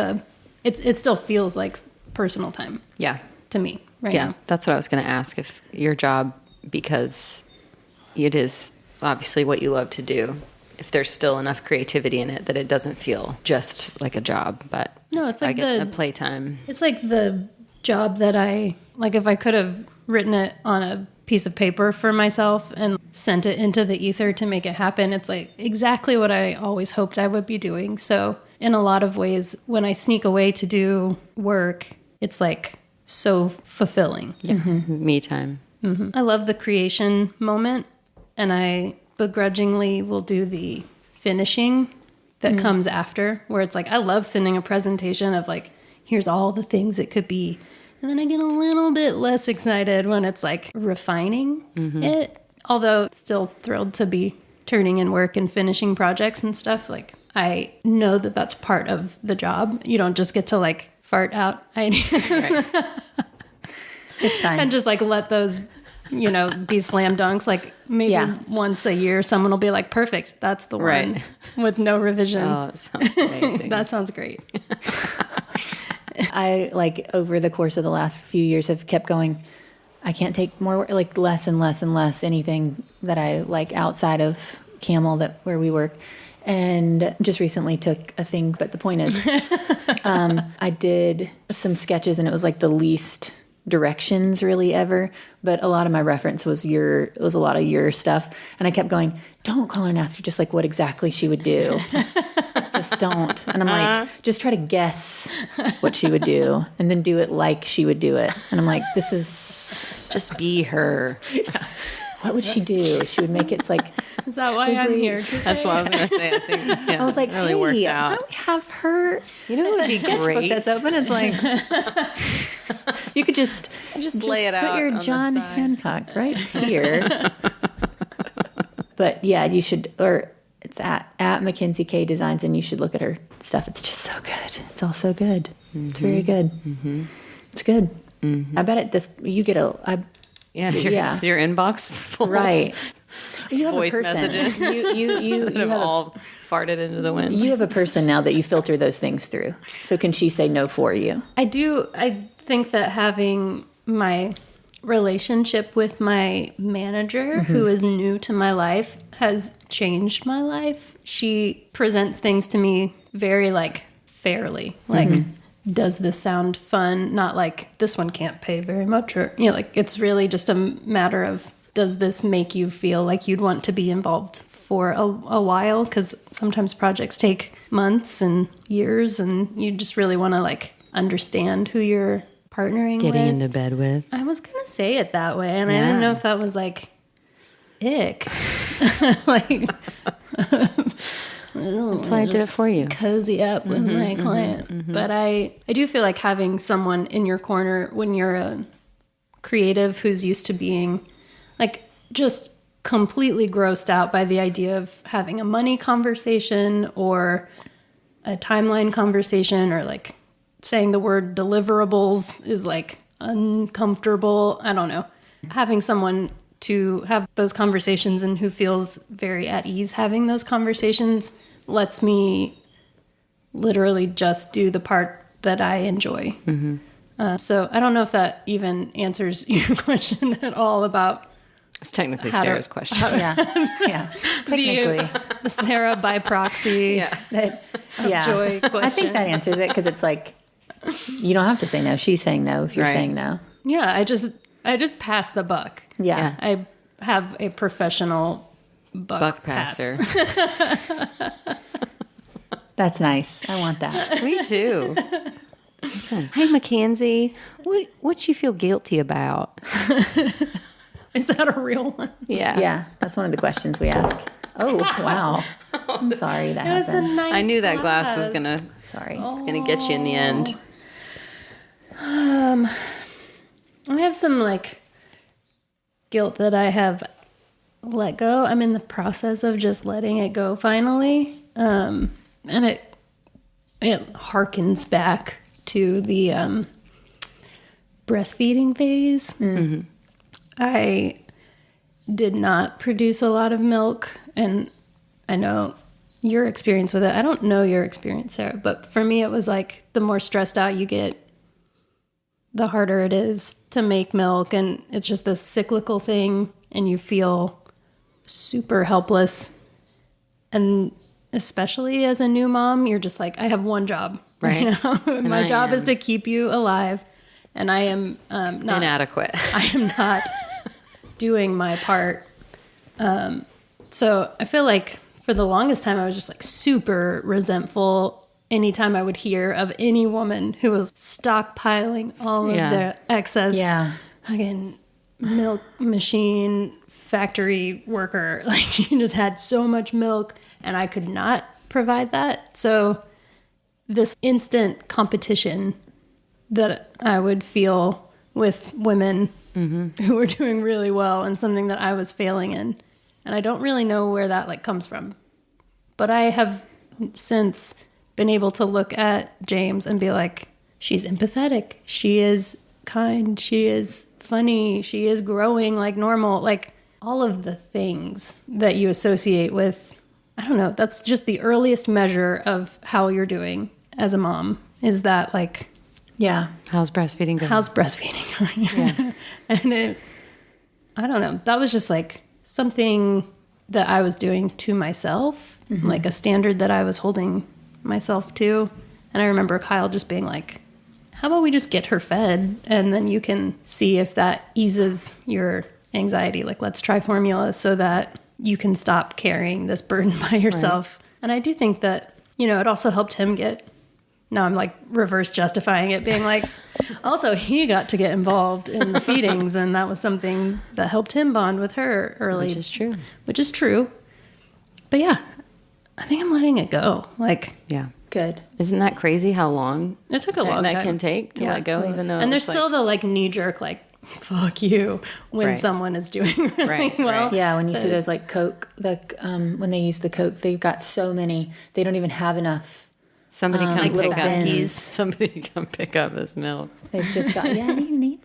it still feels like personal time. Yeah. To me right now. That's what I was going to ask, if your job, because it is obviously what you love to do, if there's still enough creativity in it that it doesn't feel just like a job, but no, it's like I get the playtime. It's like the job that if I could have written it on a piece of paper for myself and sent it into the ether to make it happen, it's like exactly what I always hoped I would be doing. So in a lot of ways, when I sneak away to do work, it's like so fulfilling. Yeah. Mm-hmm. Me time. Mm-hmm. I love the creation moment, and I begrudgingly will do the finishing that comes after, where it's like I love sending a presentation of like, here's all the things it could be. And then I get a little bit less excited when it's like refining it. Although still thrilled to be turning in work and finishing projects and stuff. Like I know that that's part of the job. You don't just get to like fart out ideas. Right. It's fine. And just like let those, be slam dunks. Like maybe once a year, someone will be like, perfect. That's the one with no revision. Oh, that sounds amazing. That sounds great. I over the course of the last few years have kept going. I can't take more, less and less and less anything that I like outside of Camel where we work. And just recently took a thing, but the point is, I did some sketches and it was like the least directions really ever, but a lot of my reference was a lot of your stuff. And I kept going, don't call her and ask her just like what exactly she would do. Just don't. And I'm like, just try to guess what she would do and then do it like she would do it. And I'm like, this is... Just be her. Yeah. What would she do? She would make it like... Is that why I'm here today? That's what I was going to say. I think I was like, really hey, worked why out. don't we have her... You know what would be sketchbook great? That's open. It's like... you could just lay it out. Put your John Hancock right here. But yeah, you should... Or it's at Mackenzie K Designs, and you should look at her stuff. It's just so good. It's all so good. Mm-hmm. It's very good. Mm-hmm. It's good. Mm-hmm. I bet you get a... your inbox full right. You have voice a person. messages. You have all farted into the wind. You have a person now that you filter those things through. So can she say no for you? I do. I think that having my relationship with my manager, who is new to my life, has changed my life. She presents things to me very fairly. Does this sound fun? Not like this one can't pay very much, or it's really just a matter of, does this make you feel like you'd want to be involved for a while? Because sometimes projects take months and years, and you just really want to understand who you're partnering Getting with. into bed with. I was going to say it that way, and I didn't know if that was like ick. Like, That's why I did it for you. cozy up with my client. But I do feel like having someone in your corner when you're a creative who's used to being like just completely grossed out by the idea of having a money conversation or a timeline conversation, or like saying the word deliverables is like uncomfortable. I don't know. Having someone to have those conversations and who feels very at ease having those conversations lets me literally just do the part that I enjoy. So I don't know if that even answers your question at all about It's technically How to- Sarah's question. Yeah. Technically. the Sarah by proxy Yeah. joy question. I think that answers it because it's like, you don't have to say no. She's saying no if you're Right. saying no. Yeah, I just pass the buck. Yeah. I have a professional Buck passer. That's nice. I want that. Me too. Hey, Mackenzie, what you feel guilty about? Is that a real one? Yeah. Yeah. That's one of the questions we ask. Oh, wow. I'm sorry that It was the happened. nice I knew that glass was gonna Sorry. get you in the end. I have some like guilt that I have let go. I'm in the process of just letting it go finally. And it harkens back to the breastfeeding phase. I did not produce a lot of milk, and I know your experience with it. I don't know your experience, Sarah, but for me it was like the more stressed out you get, the harder it is to make milk, and it's just this cyclical thing, and you feel super helpless. And especially as a new mom, you're just like, I have one job. Right. You know? My I job is am. to keep you alive, and I am not Inadequate. I am not doing my part. So I feel like for the longest time, I was just like super resentful anytime I would hear of any woman who was stockpiling all of Yeah. their excess Yeah. fucking milk machine factory worker. Like she just had so much milk and I could not provide that. So this instant competition that I would feel with women who were doing really well and something that I was failing in. And I don't really know where that like comes from. But I have since been able to look at James and be like, she's empathetic. She is kind. She is funny. She is growing like normal. Like all of the things that you associate with, I don't know, that's just the earliest measure of how you're doing as a mom. Is that like, Yeah. How's breastfeeding going? how's breastfeeding going? Yeah. And I don't know, that was just like something that I was doing to myself, like a standard that I was holding myself to. And I remember Kyle just being like, how about we just get her fed and then you can see if that eases your anxiety. Like, let's try formula so that you can stop carrying this burden by yourself. Right. And I do think that, you know, it also helped him get, now I'm like reverse justifying it, being like, also he got to get involved in the feedings and that was something that helped him bond with her early. Which is true. Which is true. But yeah, I think I'm letting it go. Like, Yeah. Good. Isn't that crazy how long it took a long time. that can take to let go, even though And there's it's still the like knee jerk, like, fuck you when Right. someone is doing really Right, well. right. Yeah, when you see those like Coke, like when they use the Coke, they've got so many, they don't even have enough. somebody come like pick little up bins. somebody come pick up this milk. They've just got, yeah, do you need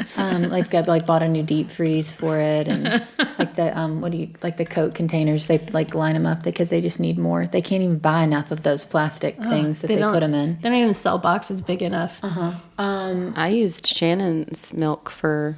some? They've got like bought a new deep freeze for it, and like the like the Coke containers, they like line them up because they just need more. They can't even buy enough of those plastic things that they don't- put them in. They don't even sell boxes big enough. I used Shannon's milk for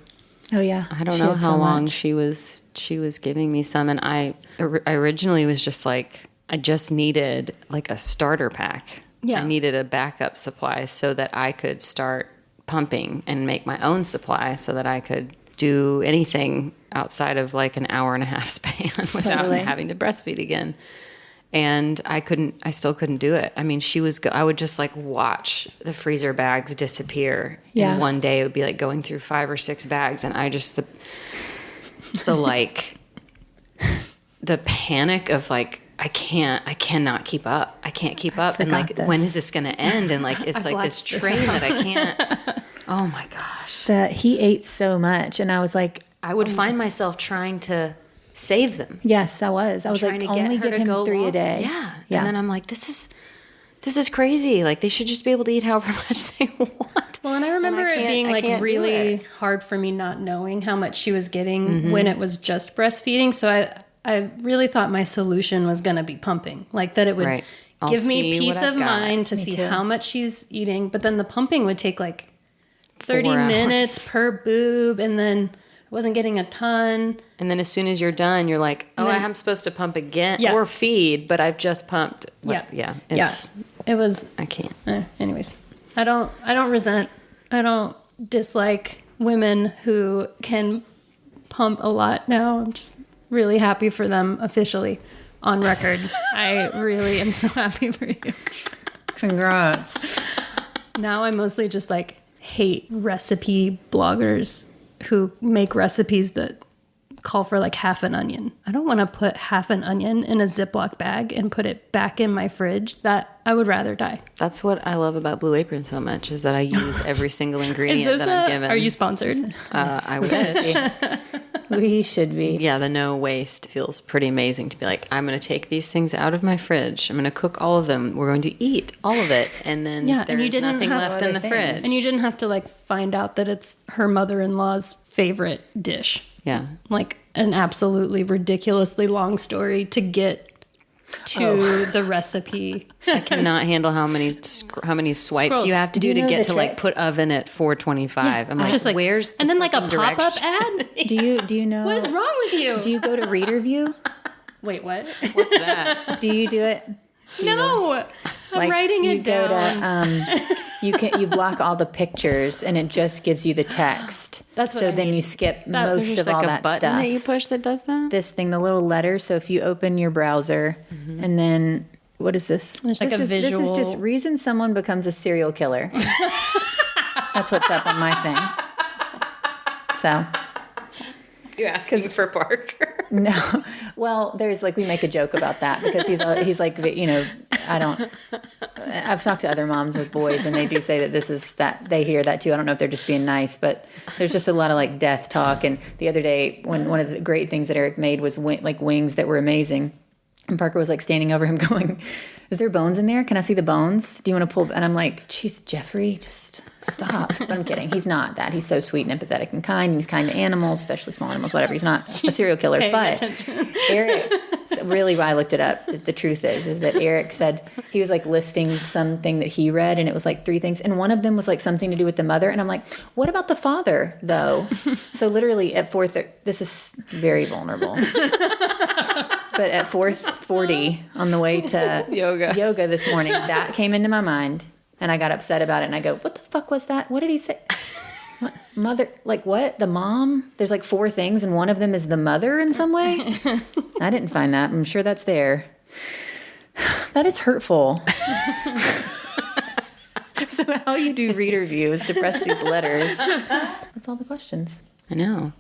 Oh yeah, I don't She know had how so long much. she was giving me some, and I originally was just like, I just needed like a starter pack. Yeah. I needed a backup supply so that I could start pumping and make my own supply so that I could do anything outside of like an hour and a half span without Totally. having to breastfeed again. And I still couldn't do it. I mean, I would just like watch the freezer bags disappear. Yeah. And one day it would be like going through 5 or 6 bags. And I just, the like, the panic of like, I cannot keep up. I can't keep up. And like, when is this going to end? And like, it's like this train that I can't. Oh my gosh. He ate so much. And I was like, I would find myself trying to save them. yes, I was. I was Trying like, to get only her give to him go 3 a long. day. Yeah. Yeah. And then I'm like, this is crazy. Like they should just be able to eat however much they want. Well, and I remember it being like really hard for me not knowing how much she was getting when it was just breastfeeding. So I really thought my solution was going to be pumping, like that it would Right. I'll give me see peace what of I've got. mind to see how much she's eating. But then the pumping would take like 30 4 hours. minutes per boob, and then I wasn't getting a ton. And then as soon as you're done, you're like, oh, I'm supposed to pump again Yeah. or feed, but I've just pumped. Yeah. Yeah. Yeah. It was, I can't. anyways, I don't dislike women who can pump a lot now. I'm just really happy for them officially on record. I really am so happy for you. Congrats. Now I mostly just like hate recipe bloggers who make recipes that call for like half an onion. I don't want to put half an onion in a Ziploc bag and put it back in my fridge. That I would rather die. That's what I love about Blue Apron so much is that I use every single ingredient that I'm given. Are you sponsored? I wish. We should be. Yeah, the no waste feels pretty amazing to be like, I'm going to take these things out of my fridge. I'm going to cook all of them. We're going to eat all of it. And then Yeah, and you there's didn't nothing have left in the other fridge. things. And you didn't have to like find out that it's her mother-in-law's favorite dish. Yeah. Like an absolutely ridiculously long story to get to the recipe. I cannot handle how many swipes Scrolls. you have to Do do you to know get the to like trick? put oven at 425. I'm like, Just like, where's the and then like a fucking pop-up direction? ad? Do you know? What is wrong with you? Do you go to Reader View? Wait, what? What's that? Do you do it? No, I'm writing you it go down. to you block all the pictures and it just gives you the text. That's what so I then mean. you skip That- most There's of all like a that button stuff. that you push that does that? This thing, the little letter. So if you open your browser and then what is this? There's like a This is visual- just reason someone becomes a serial killer. That's what's up on my thing. So You asking for Parker? no, well, there's like we make a joke about that because he's like I've talked to other moms with boys and they do say that this is that they hear that too. I don't know if they're just being nice, but there's just a lot of like death talk. And the other day, when one of the great things that Eric made was wings that were amazing, and Parker was like standing over him going, "Is there bones in there? Can I see the bones? Do you want to pull?" And I'm like, "Geez, Jeffrey, just stop." But I'm kidding. He's not that. He's so sweet and empathetic and kind. And he's kind to animals, especially small animals, whatever. He's not a serial killer. Paying But attention. Eric, so really why I looked it up, the truth is that Eric said he was like listing something that he read and it was like 3 things. And one of them was like something to do with the mother. And I'm like, what about the father though? So literally at 4:30, this is very vulnerable. But at 4:40 on the way to yoga this morning, that came into my mind and I got upset about it. And I go, what the fuck was that? What did he say? Mother, like what? The mom? There's like 4 things and one of them is the mother in some way? I didn't find that. I'm sure that's there. That is hurtful. So how you do reader view is to press these letters. That's all the questions. I know.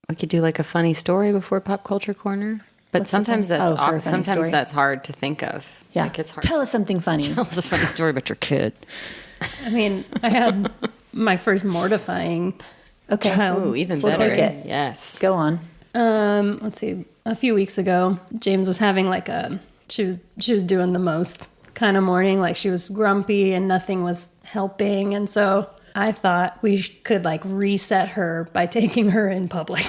We could do like a funny story before Pop Culture Corner. But sometimes that's her funny sometimes story. that's hard to think of. Yeah. Like it's hard. Tell us something funny. Tell us a funny story about your kid. I mean, I had my first mortifying Okay. child. Ooh, even We'll better. take it. Yes. Go on. Let's see. A few weeks ago, James was having like she was doing the most kind of morning. Like she was grumpy and nothing was helping. And so I thought we could like reset her by taking her in public.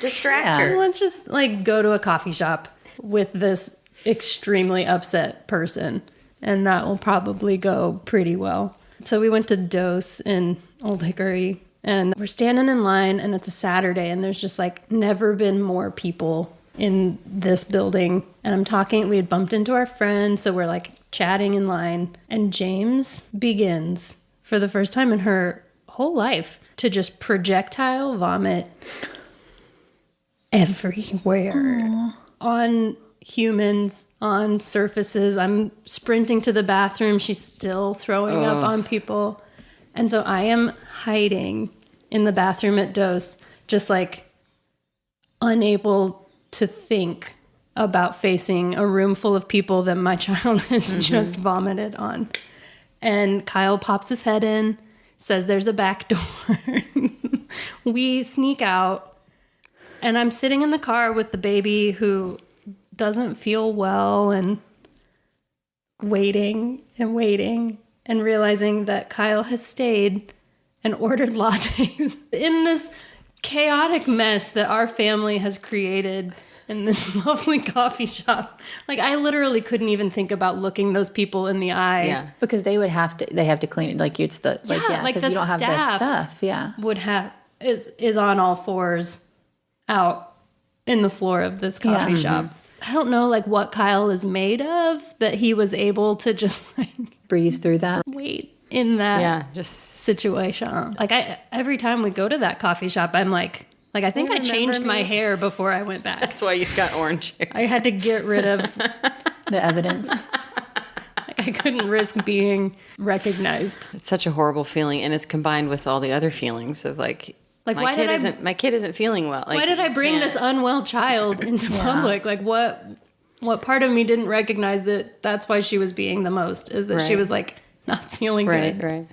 Distract her. Let's just like go to a coffee shop with this extremely upset person, and that will probably go pretty well. So we went to Dose in Old Hickory, and we're standing in line, and it's a Saturday, and there's just like never been more people in this building. And I'm talking, we had bumped into our friend, so we're like chatting in line, and James begins for the first time in her whole life to just projectile vomit everywhere. On humans, on surfaces. I'm sprinting to the bathroom. She's still throwing up on people. And so I am hiding in the bathroom at Dose, just like unable to think about facing a room full of people that my child has just vomited on. And Kyle pops his head in, says there's a back door. We sneak out, and I'm sitting in the car with the baby who doesn't feel well, and waiting and realizing that Kyle has stayed and ordered lattes in this chaotic mess that our family has created in this lovely coffee shop. Like, I literally couldn't even think about looking those people in the eye. Yeah. Because they have to clean it. Like, it's the, like, Yeah, like because the you don't have the staff stuff. Yeah. would have is on all fours out in the floor of this coffee shop. I don't know like what Kyle is made of that he was able to just like Breeze through that. wait in that just situation. Like every time we go to that coffee shop, I'm like I think I changed my hair before I went back. that's why you've got orange hair. I had to get rid of The evidence. I couldn't risk being recognized. It's such a horrible feeling, and it's combined with all the other feelings of like why did my kid isn't feeling well. Like, why did I bring you this can't- unwell child into public? Like what part of me didn't recognize that that's why she was being the most, is that she Right. was like not feeling good. Right.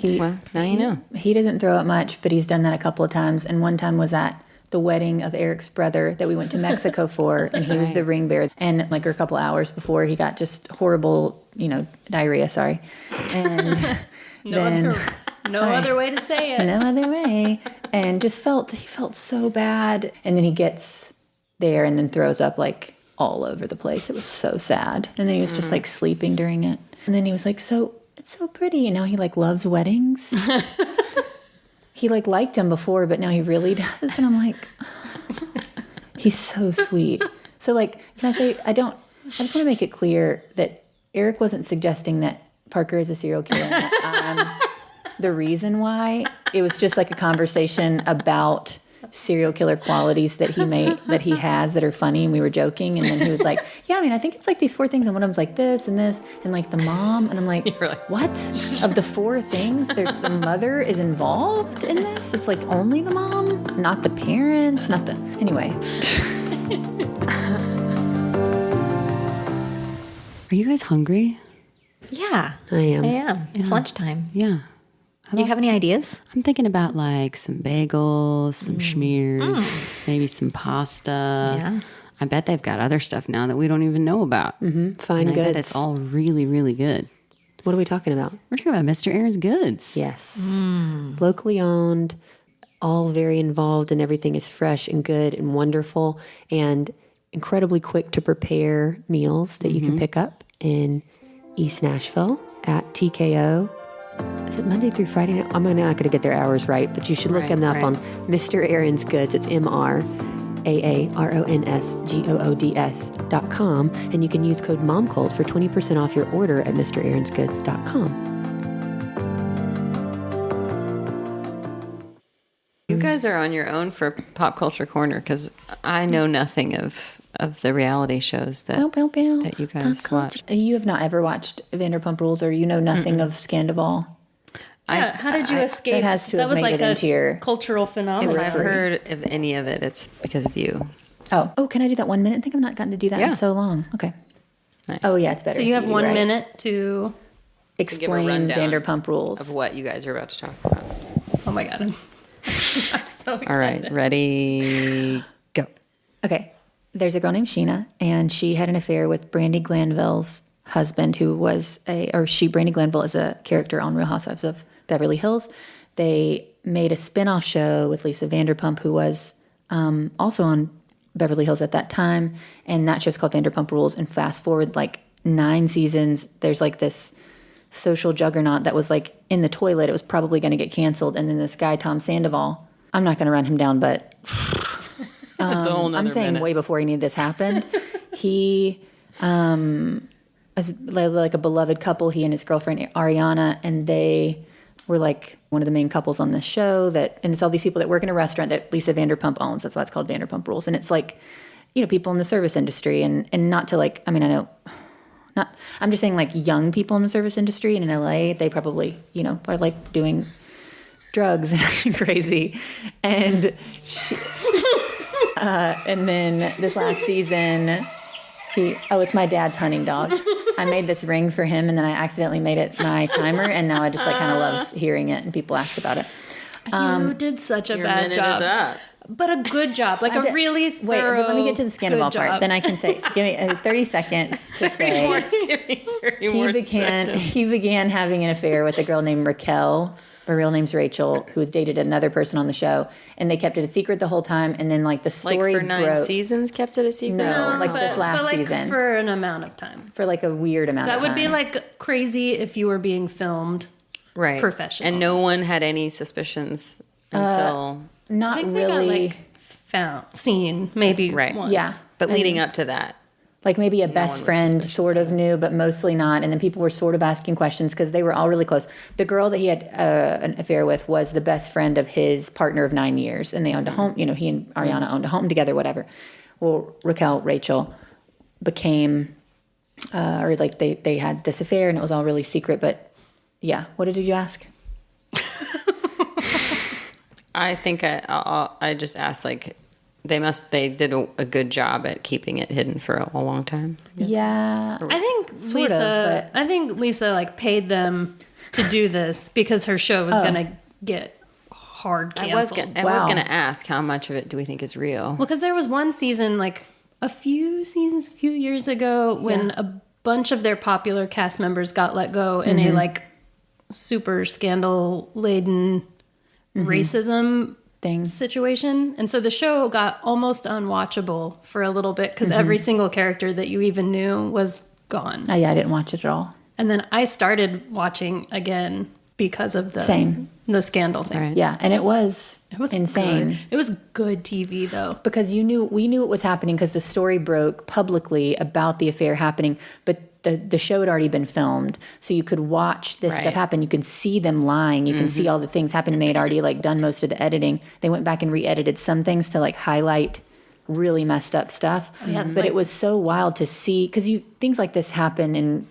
Well, now you know. He doesn't throw up much, but he's done that a couple of times. And one time was at the wedding of Eric's brother that we went to Mexico for, and he was the ring bearer. And like a couple hours before, he got just horrible, diarrhea. Sorry, and No other way to say it. no other way, and he felt so bad. And then he gets there and then throws up like all over the place. It was so sad. And then he was just like sleeping during it. And then he was like, "So it's so pretty." And now he like loves weddings. He like liked him before, but now he really does. And I'm like, he's so sweet. So like, can I say, I just want to make it clear that Eric wasn't suggesting that Parker is a serial killer. And that I'm the reason why. It was just like a conversation about serial killer qualities that he has that are funny, and we were joking, and then he was like, "Yeah, I mean, I think it's like these 4 things, and one of them's like this and this, and like the mom," and I'm like, You're like, "What? Of the 4 things, there's the mother is involved in this? It's like only the mom, not the parents, not the anyway." Are you guys hungry? Yeah, I am. I am. It's lunchtime. Yeah. Do you have any ideas? I'm thinking about like some bagels, some schmears, maybe some pasta. Yeah. I bet they've got other stuff now that we don't even know about. Fine And I bet goods. it's all really, really good. What are we talking about? We're talking about Mr. Aaron's Goods. Yes. Locally owned, all very involved, and everything is fresh and good and wonderful, and incredibly quick to prepare meals that you can pick up in East Nashville at TKO. Is it Monday through Friday? I'm not going to get their hours right, but you should look them up on Mr. Aaron's Goods. It's MRAARONSGOODS.com, and you can use code MOMCULT for 20% off your order at MrAaronsGoods.com. You guys are on your own for Pop Culture Corner, because I know nothing of the reality shows that that you guys watch. You have not ever watched Vanderpump Rules, or you know nothing of Scandival. Yeah, how did you escape? It has to that have was made like it a into your cultural phenomenon. If I've heard of any of it, it's because of you. Oh, can I do that 1 minute? I think I've not gotten to do that in Yeah. so long. Okay. Nice. Oh yeah, it's better. So you if have 1 right. minute to. Explain rundown Vanderpump Rules. Of what you guys are about to talk about. Oh my god, I'm so excited. All right, ready, go. Okay. There's a girl named Sheena, and she had an affair with Brandi Glanville's husband, who was Brandi Glanville is a character on Real Housewives of Beverly Hills. They made a spin-off show with Lisa Vanderpump, who was also on Beverly Hills at that time, and that show's called Vanderpump Rules. And fast forward like 9 seasons, there's like this social juggernaut that was like in the toilet. It was probably going to get canceled, and then this guy Tom Sandoval, I'm not going to run him down, but That's a whole nother I'm saying minute. way before any of this happened. He was like a beloved couple, he and his girlfriend Ariana, and they were like one of the main couples on this show and it's all these people that work in a restaurant that Lisa Vanderpump owns. That's why it's called Vanderpump Rules. And it's like, people in the service industry and not to like, I mean, I know not, I'm just saying like young people in the service industry and in LA, they probably, are like doing drugs and acting crazy. And and then this last season, it's my dad's hunting dogs. I made this ring for him, and then I accidentally made it my timer, and now I just like kind of love hearing it, and people ask about it. You did such a bad minute job. is up. But a good job, like a really thorough. Wait, let me get to the Scandal part. Then I can say, give me 30 seconds to say. He began having an affair with a girl named Raquel. Her real name's Rachel, who was dated another person on the show, and they kept it a secret the whole time. And then, like the story for 9 seasons, kept it a secret. No, like this last season for an amount of time. For like a weird amount of time. That would be like crazy if you were being filmed, right? Professional, and no one had any suspicions until not I think really they got, seen maybe once. Yeah, but leading up to that. Like maybe a best friend sort of knew, but mostly not. And then people were sort of asking questions because they were all really close. The girl that he had an affair with was the best friend of his partner of 9 years. And they owned a home. He and Ariana owned a home together, whatever. Well, Rachel became, or like they had this affair and it was all really secret. But yeah, what did you ask? I think I just asked like, they did a good job at keeping it hidden for a long time. Yeah. I think Lisa like paid them to do this because her show was going to get hard canceled. I was going to ask how much of it do we think is real? Well, because there was one season like a few years ago when a bunch of their popular cast members got let go in a like super scandal laden racism situation. And so the show got almost unwatchable for a little bit because every single character that you even knew was gone. Oh, yeah, I didn't watch it at all. And then I started watching again because of the scandal thing. Right. Yeah, and it was insane. Good. It was good TV though. Because we knew it was happening because the story broke publicly about the affair happening, but the show had already been filmed, so you could watch this stuff happen. You could see them lying. You can see all the things happening. They had already like done most of the editing. They went back and re-edited some things to like highlight really messed up stuff. Yeah, but it was so wild to see because things like this happen in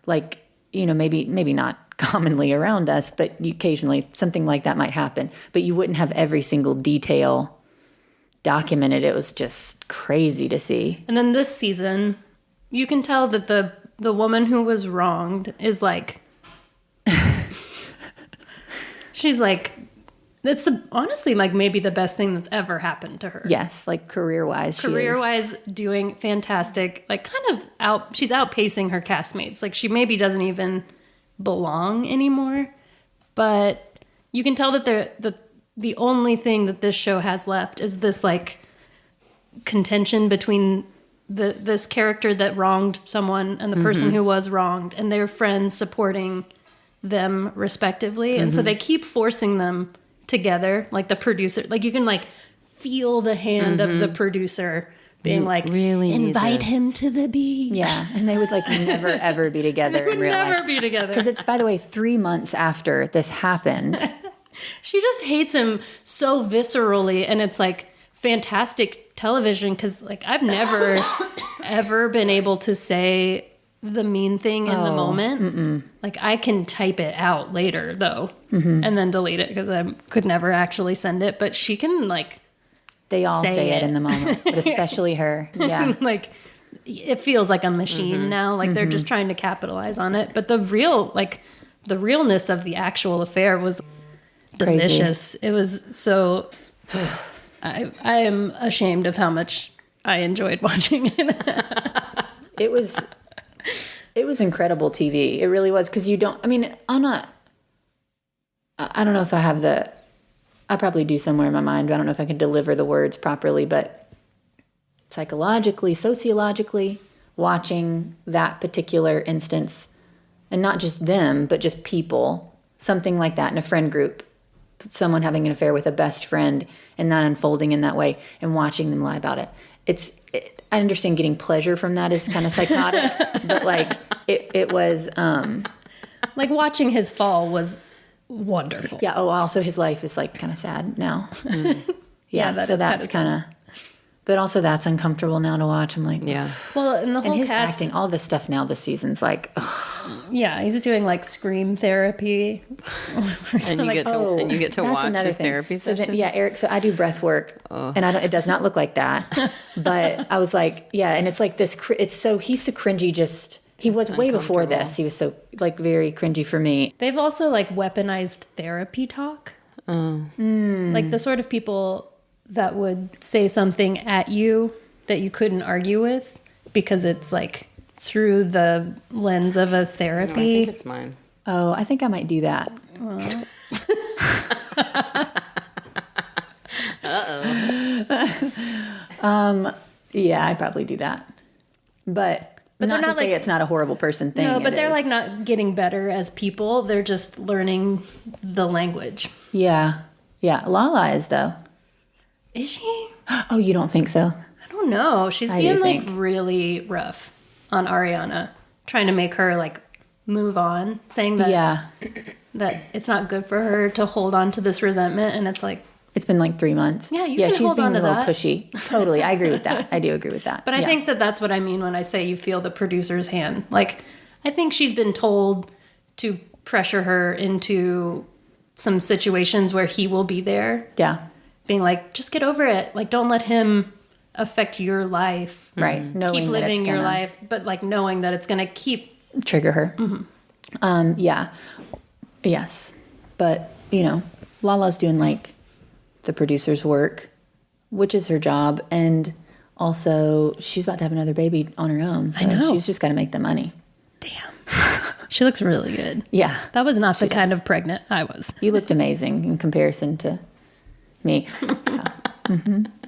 like maybe not commonly around us, but occasionally something like that might happen. But you wouldn't have every single detail documented. It was just crazy to see. And then this season, you can tell that the woman who was wronged is like, she's like, that's honestly like maybe the best thing that's ever happened to her. Yes, like career-wise, doing fantastic. Like kind of she's outpacing her castmates. Like she maybe doesn't even belong anymore, but you can tell that the only thing that this show has left is this like contention between this character that wronged someone and the person who was wronged and their friends supporting them respectively. And so they keep forcing them together. Like the producer, like you can like feel the hand of the producer being like, really invite him to the beach. Yeah. And they would like never, ever be together in real life. Never be together. Because it's, by the way, 3 months after this happened. She just hates him so viscerally. And it's like fantastic television because like I've never ever been able to say the mean thing in the moment. Like I can type it out later though and then delete it because I could never actually send it, but she can like they all say it in the moment, but especially her. Yeah. Like it feels like a machine now, like they're just trying to capitalize on it, but the realness of the actual affair was delicious. It was so I am ashamed of how much I enjoyed watching it. It was incredible TV. It really was. Because I don't know if I have I probably do somewhere in my mind, but I don't know if I can deliver the words properly, but psychologically, sociologically, watching that particular instance, and not just them, but just people, something like that in a friend group, someone having an affair with a best friend and that unfolding in that way and watching them lie about it. I understand getting pleasure from that is kind of psychotic, but like it was like watching his fall was wonderful. Yeah. Oh, also his life is like kind of sad now. Yeah, that so is that's kinda kind of, but also that's uncomfortable now to watch. I'm like, Yeah. Well, and the and whole his cast, acting, all this stuff now this season's like, yeah, he's doing like scream therapy. And you get to and you get to that's watch another his thing. therapy So sessions. then, yeah, Eric. So I do breath work, and it does not look like that. But I was like, yeah, and it's like this. He's so cringy. Just he was way before this. He was so like very cringy for me. They've also like weaponized therapy talk. Like the sort of people that would say something at you that you couldn't argue with because it's like through the lens of a No, I therapy. think it's mine. Oh, I think I might do that. Yeah, I'd probably do that. But they're not to not, say like- it's not a horrible person thing. No, but it they're is. like not getting better as people. They're just learning the language. Yeah, yeah. Lala is though. Is she? Oh, you don't think so? I don't know. She's I being do like think. really rough on Ariana, trying to make her like move on, saying that Yeah. that it's not good for her to hold on to this resentment, and it's like, It's been like 3 months. Yeah, you can she's hold being on to a little that. pushy. Totally, I agree with that. I do agree with that. but I think that that's what I mean when I say you feel the producer's hand. Like, I think she's been told to pressure her into some situations where he will be there, yeah, being like, just get over it. Like, don't let him affect your life. right. Knowing Keep that it's living your gonna life, but like knowing that it's going to keep. trigger her. Yeah, yes, but Lala's doing like the producer's work, which is her job, and also she's about to have another baby on her own, so know. she's just got to make the money. Damn. She looks really good. Yeah, That was not the kind does. of pregnant I was. you looked amazing in comparison to me. Yeah.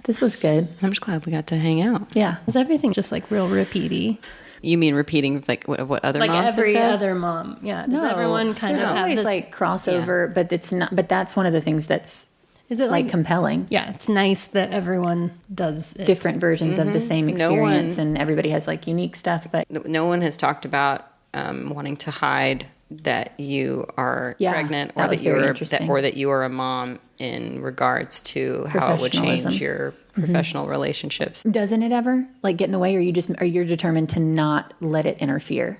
This was good. I'm just glad we got to hang out. Yeah, Was everything just like real repeaty? You mean repeating like what other Like moms every have said? other mom. Yeah. Does everyone kind there's of have always this? like crossover, but it's not. But that's one of the things that's is it like like compelling. yeah, it's nice that everyone does it. Different versions of the same No one- experience, and everybody has like unique stuff. But No one has talked about wanting to hide that you are Yeah, pregnant, that or was that you very are interesting. or that you are a mom in regards to how it would Professionalism. change your professional relationships. doesn't it ever like get in the way, or you're determined to not let it interfere?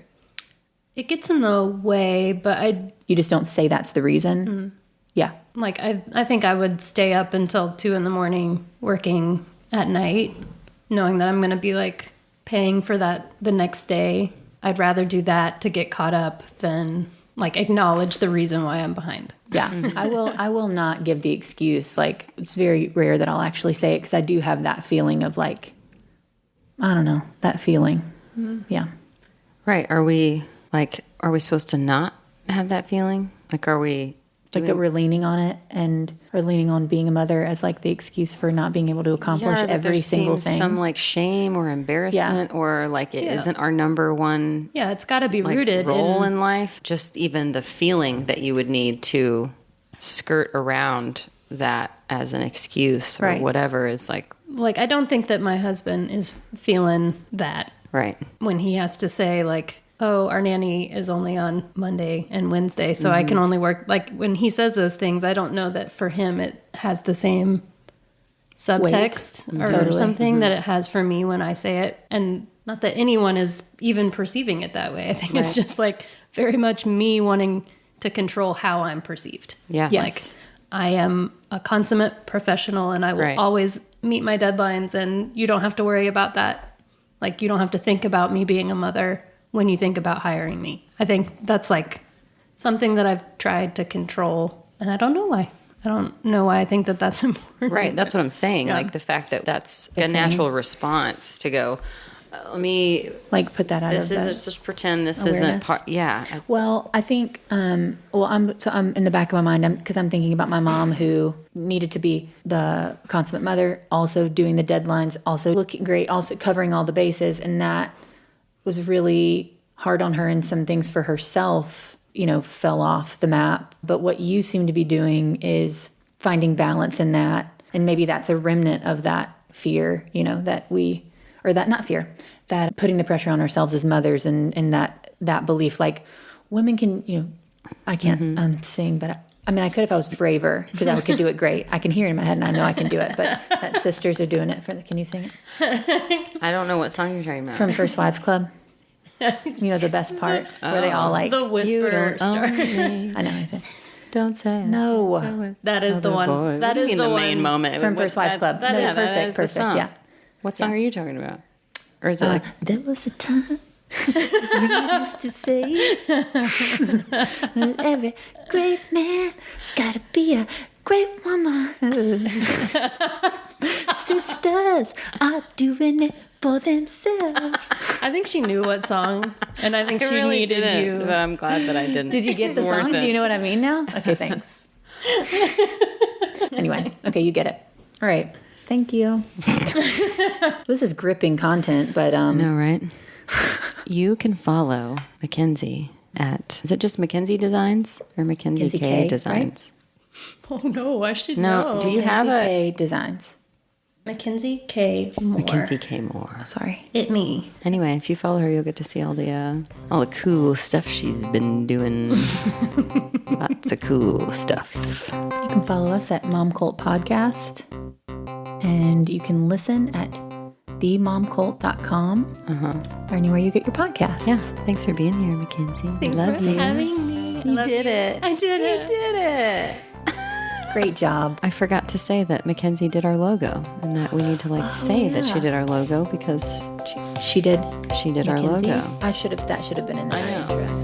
It gets in the way, but You just don't say that's the reason. Yeah, I think I would stay up until 2 a.m. working at night, knowing that I'm going to be like paying for that the next day. I'd rather do that to get caught up than like acknowledge the reason why I'm behind. yeah. I will not give the excuse. Like it's very rare that I'll actually say it because I do have that feeling of like, I don't know, that feeling. Yeah. Right? Are we supposed to not have that feeling? Like, are we Like that we're leaning on it and are leaning on being a mother as like the excuse for not being able to accomplish that every there single seems thing. some like shame or embarrassment or like it isn't our number one Yeah, it's got to be like rooted role in in life. Just even the feeling that you would need to skirt around that as an excuse or Right. whatever is like like I don't think that my husband is feeling that right. when he has to say like, oh, our nanny is only on Monday and Wednesday, so I can only work. Like when he says those things, I don't know that for him it has the same subtext or Totally. something that it has for me when I say it. And not that anyone is even perceiving it that way. I think it's just like very much me wanting to control how I'm perceived. Yeah. Yes. Like I am a consummate professional and I will Right. always meet my deadlines, and you don't have to worry about that. Like you don't have to think about me being a mother when you think about hiring me. I think that's like something that I've tried to control, and I don't know why. I don't know why I think that that's important. Right. That's what I'm saying. Like the fact that that's a natural response to go, let me, like put that out this of the... is just pretend this awareness. isn't part. Yeah. Well, I think, I'm in the back of my mind, because I'm thinking about my mom who needed to be the consummate mother, also doing the deadlines, also looking great, also covering all the bases. And that was really hard on her, and some things for herself, fell off the map. But what you seem to be doing is finding balance in that. And maybe that's a remnant of that fear, that putting the pressure on ourselves as mothers, and that belief, like women can, I can't sing, but I mean, I could if I was braver, because I could do it great. I can hear it in my head, and I know I can do it. But that sisters are doing it for the. Can you sing it I don't know what song you're talking about. from First Wives Club? You know the best part where they all like. The whisper start. I know. I said, Don't say it. no, That is the one. Boy. That What do you is mean the main one. moment. from First Wives Club. that No, is- that is perfect. the song. Yeah. What song are you talking about? Or is it like There was a time we used to say that every great man's got to be a great woman. Sisters are doing it for themselves. I think she knew what song, and I think she really needed didn't, you. but I'm glad that I didn't. Did you get the Worth song? it. Do you know what I mean now? Okay, thanks. Anyway, okay, you get it. All right. Thank you. This is gripping content, but No, right? You can follow Mackenzie at, is it just Mackenzie Designs or Mackenzie Mackenzie K, K, Designs? Oh no, I should No, know. do you have a K Designs. Mackenzie K Moore. Mackenzie K Moore? Sorry. It me. Anyway, if you follow her, you'll get to see all the cool stuff she's been doing. Lots of cool stuff. You can follow us at Momcult Podcast, and you can listen at themomcult.com or anywhere you get your podcasts. Yeah, thanks for being here, Mackenzie. Thanks Love for you. having me. You did it. I did it. Did it. Great job. I forgot to say that Mackenzie did our logo, and that we need to say that she did our logo because She did. she did our Mackenzie? logo. That should have been in there. I know.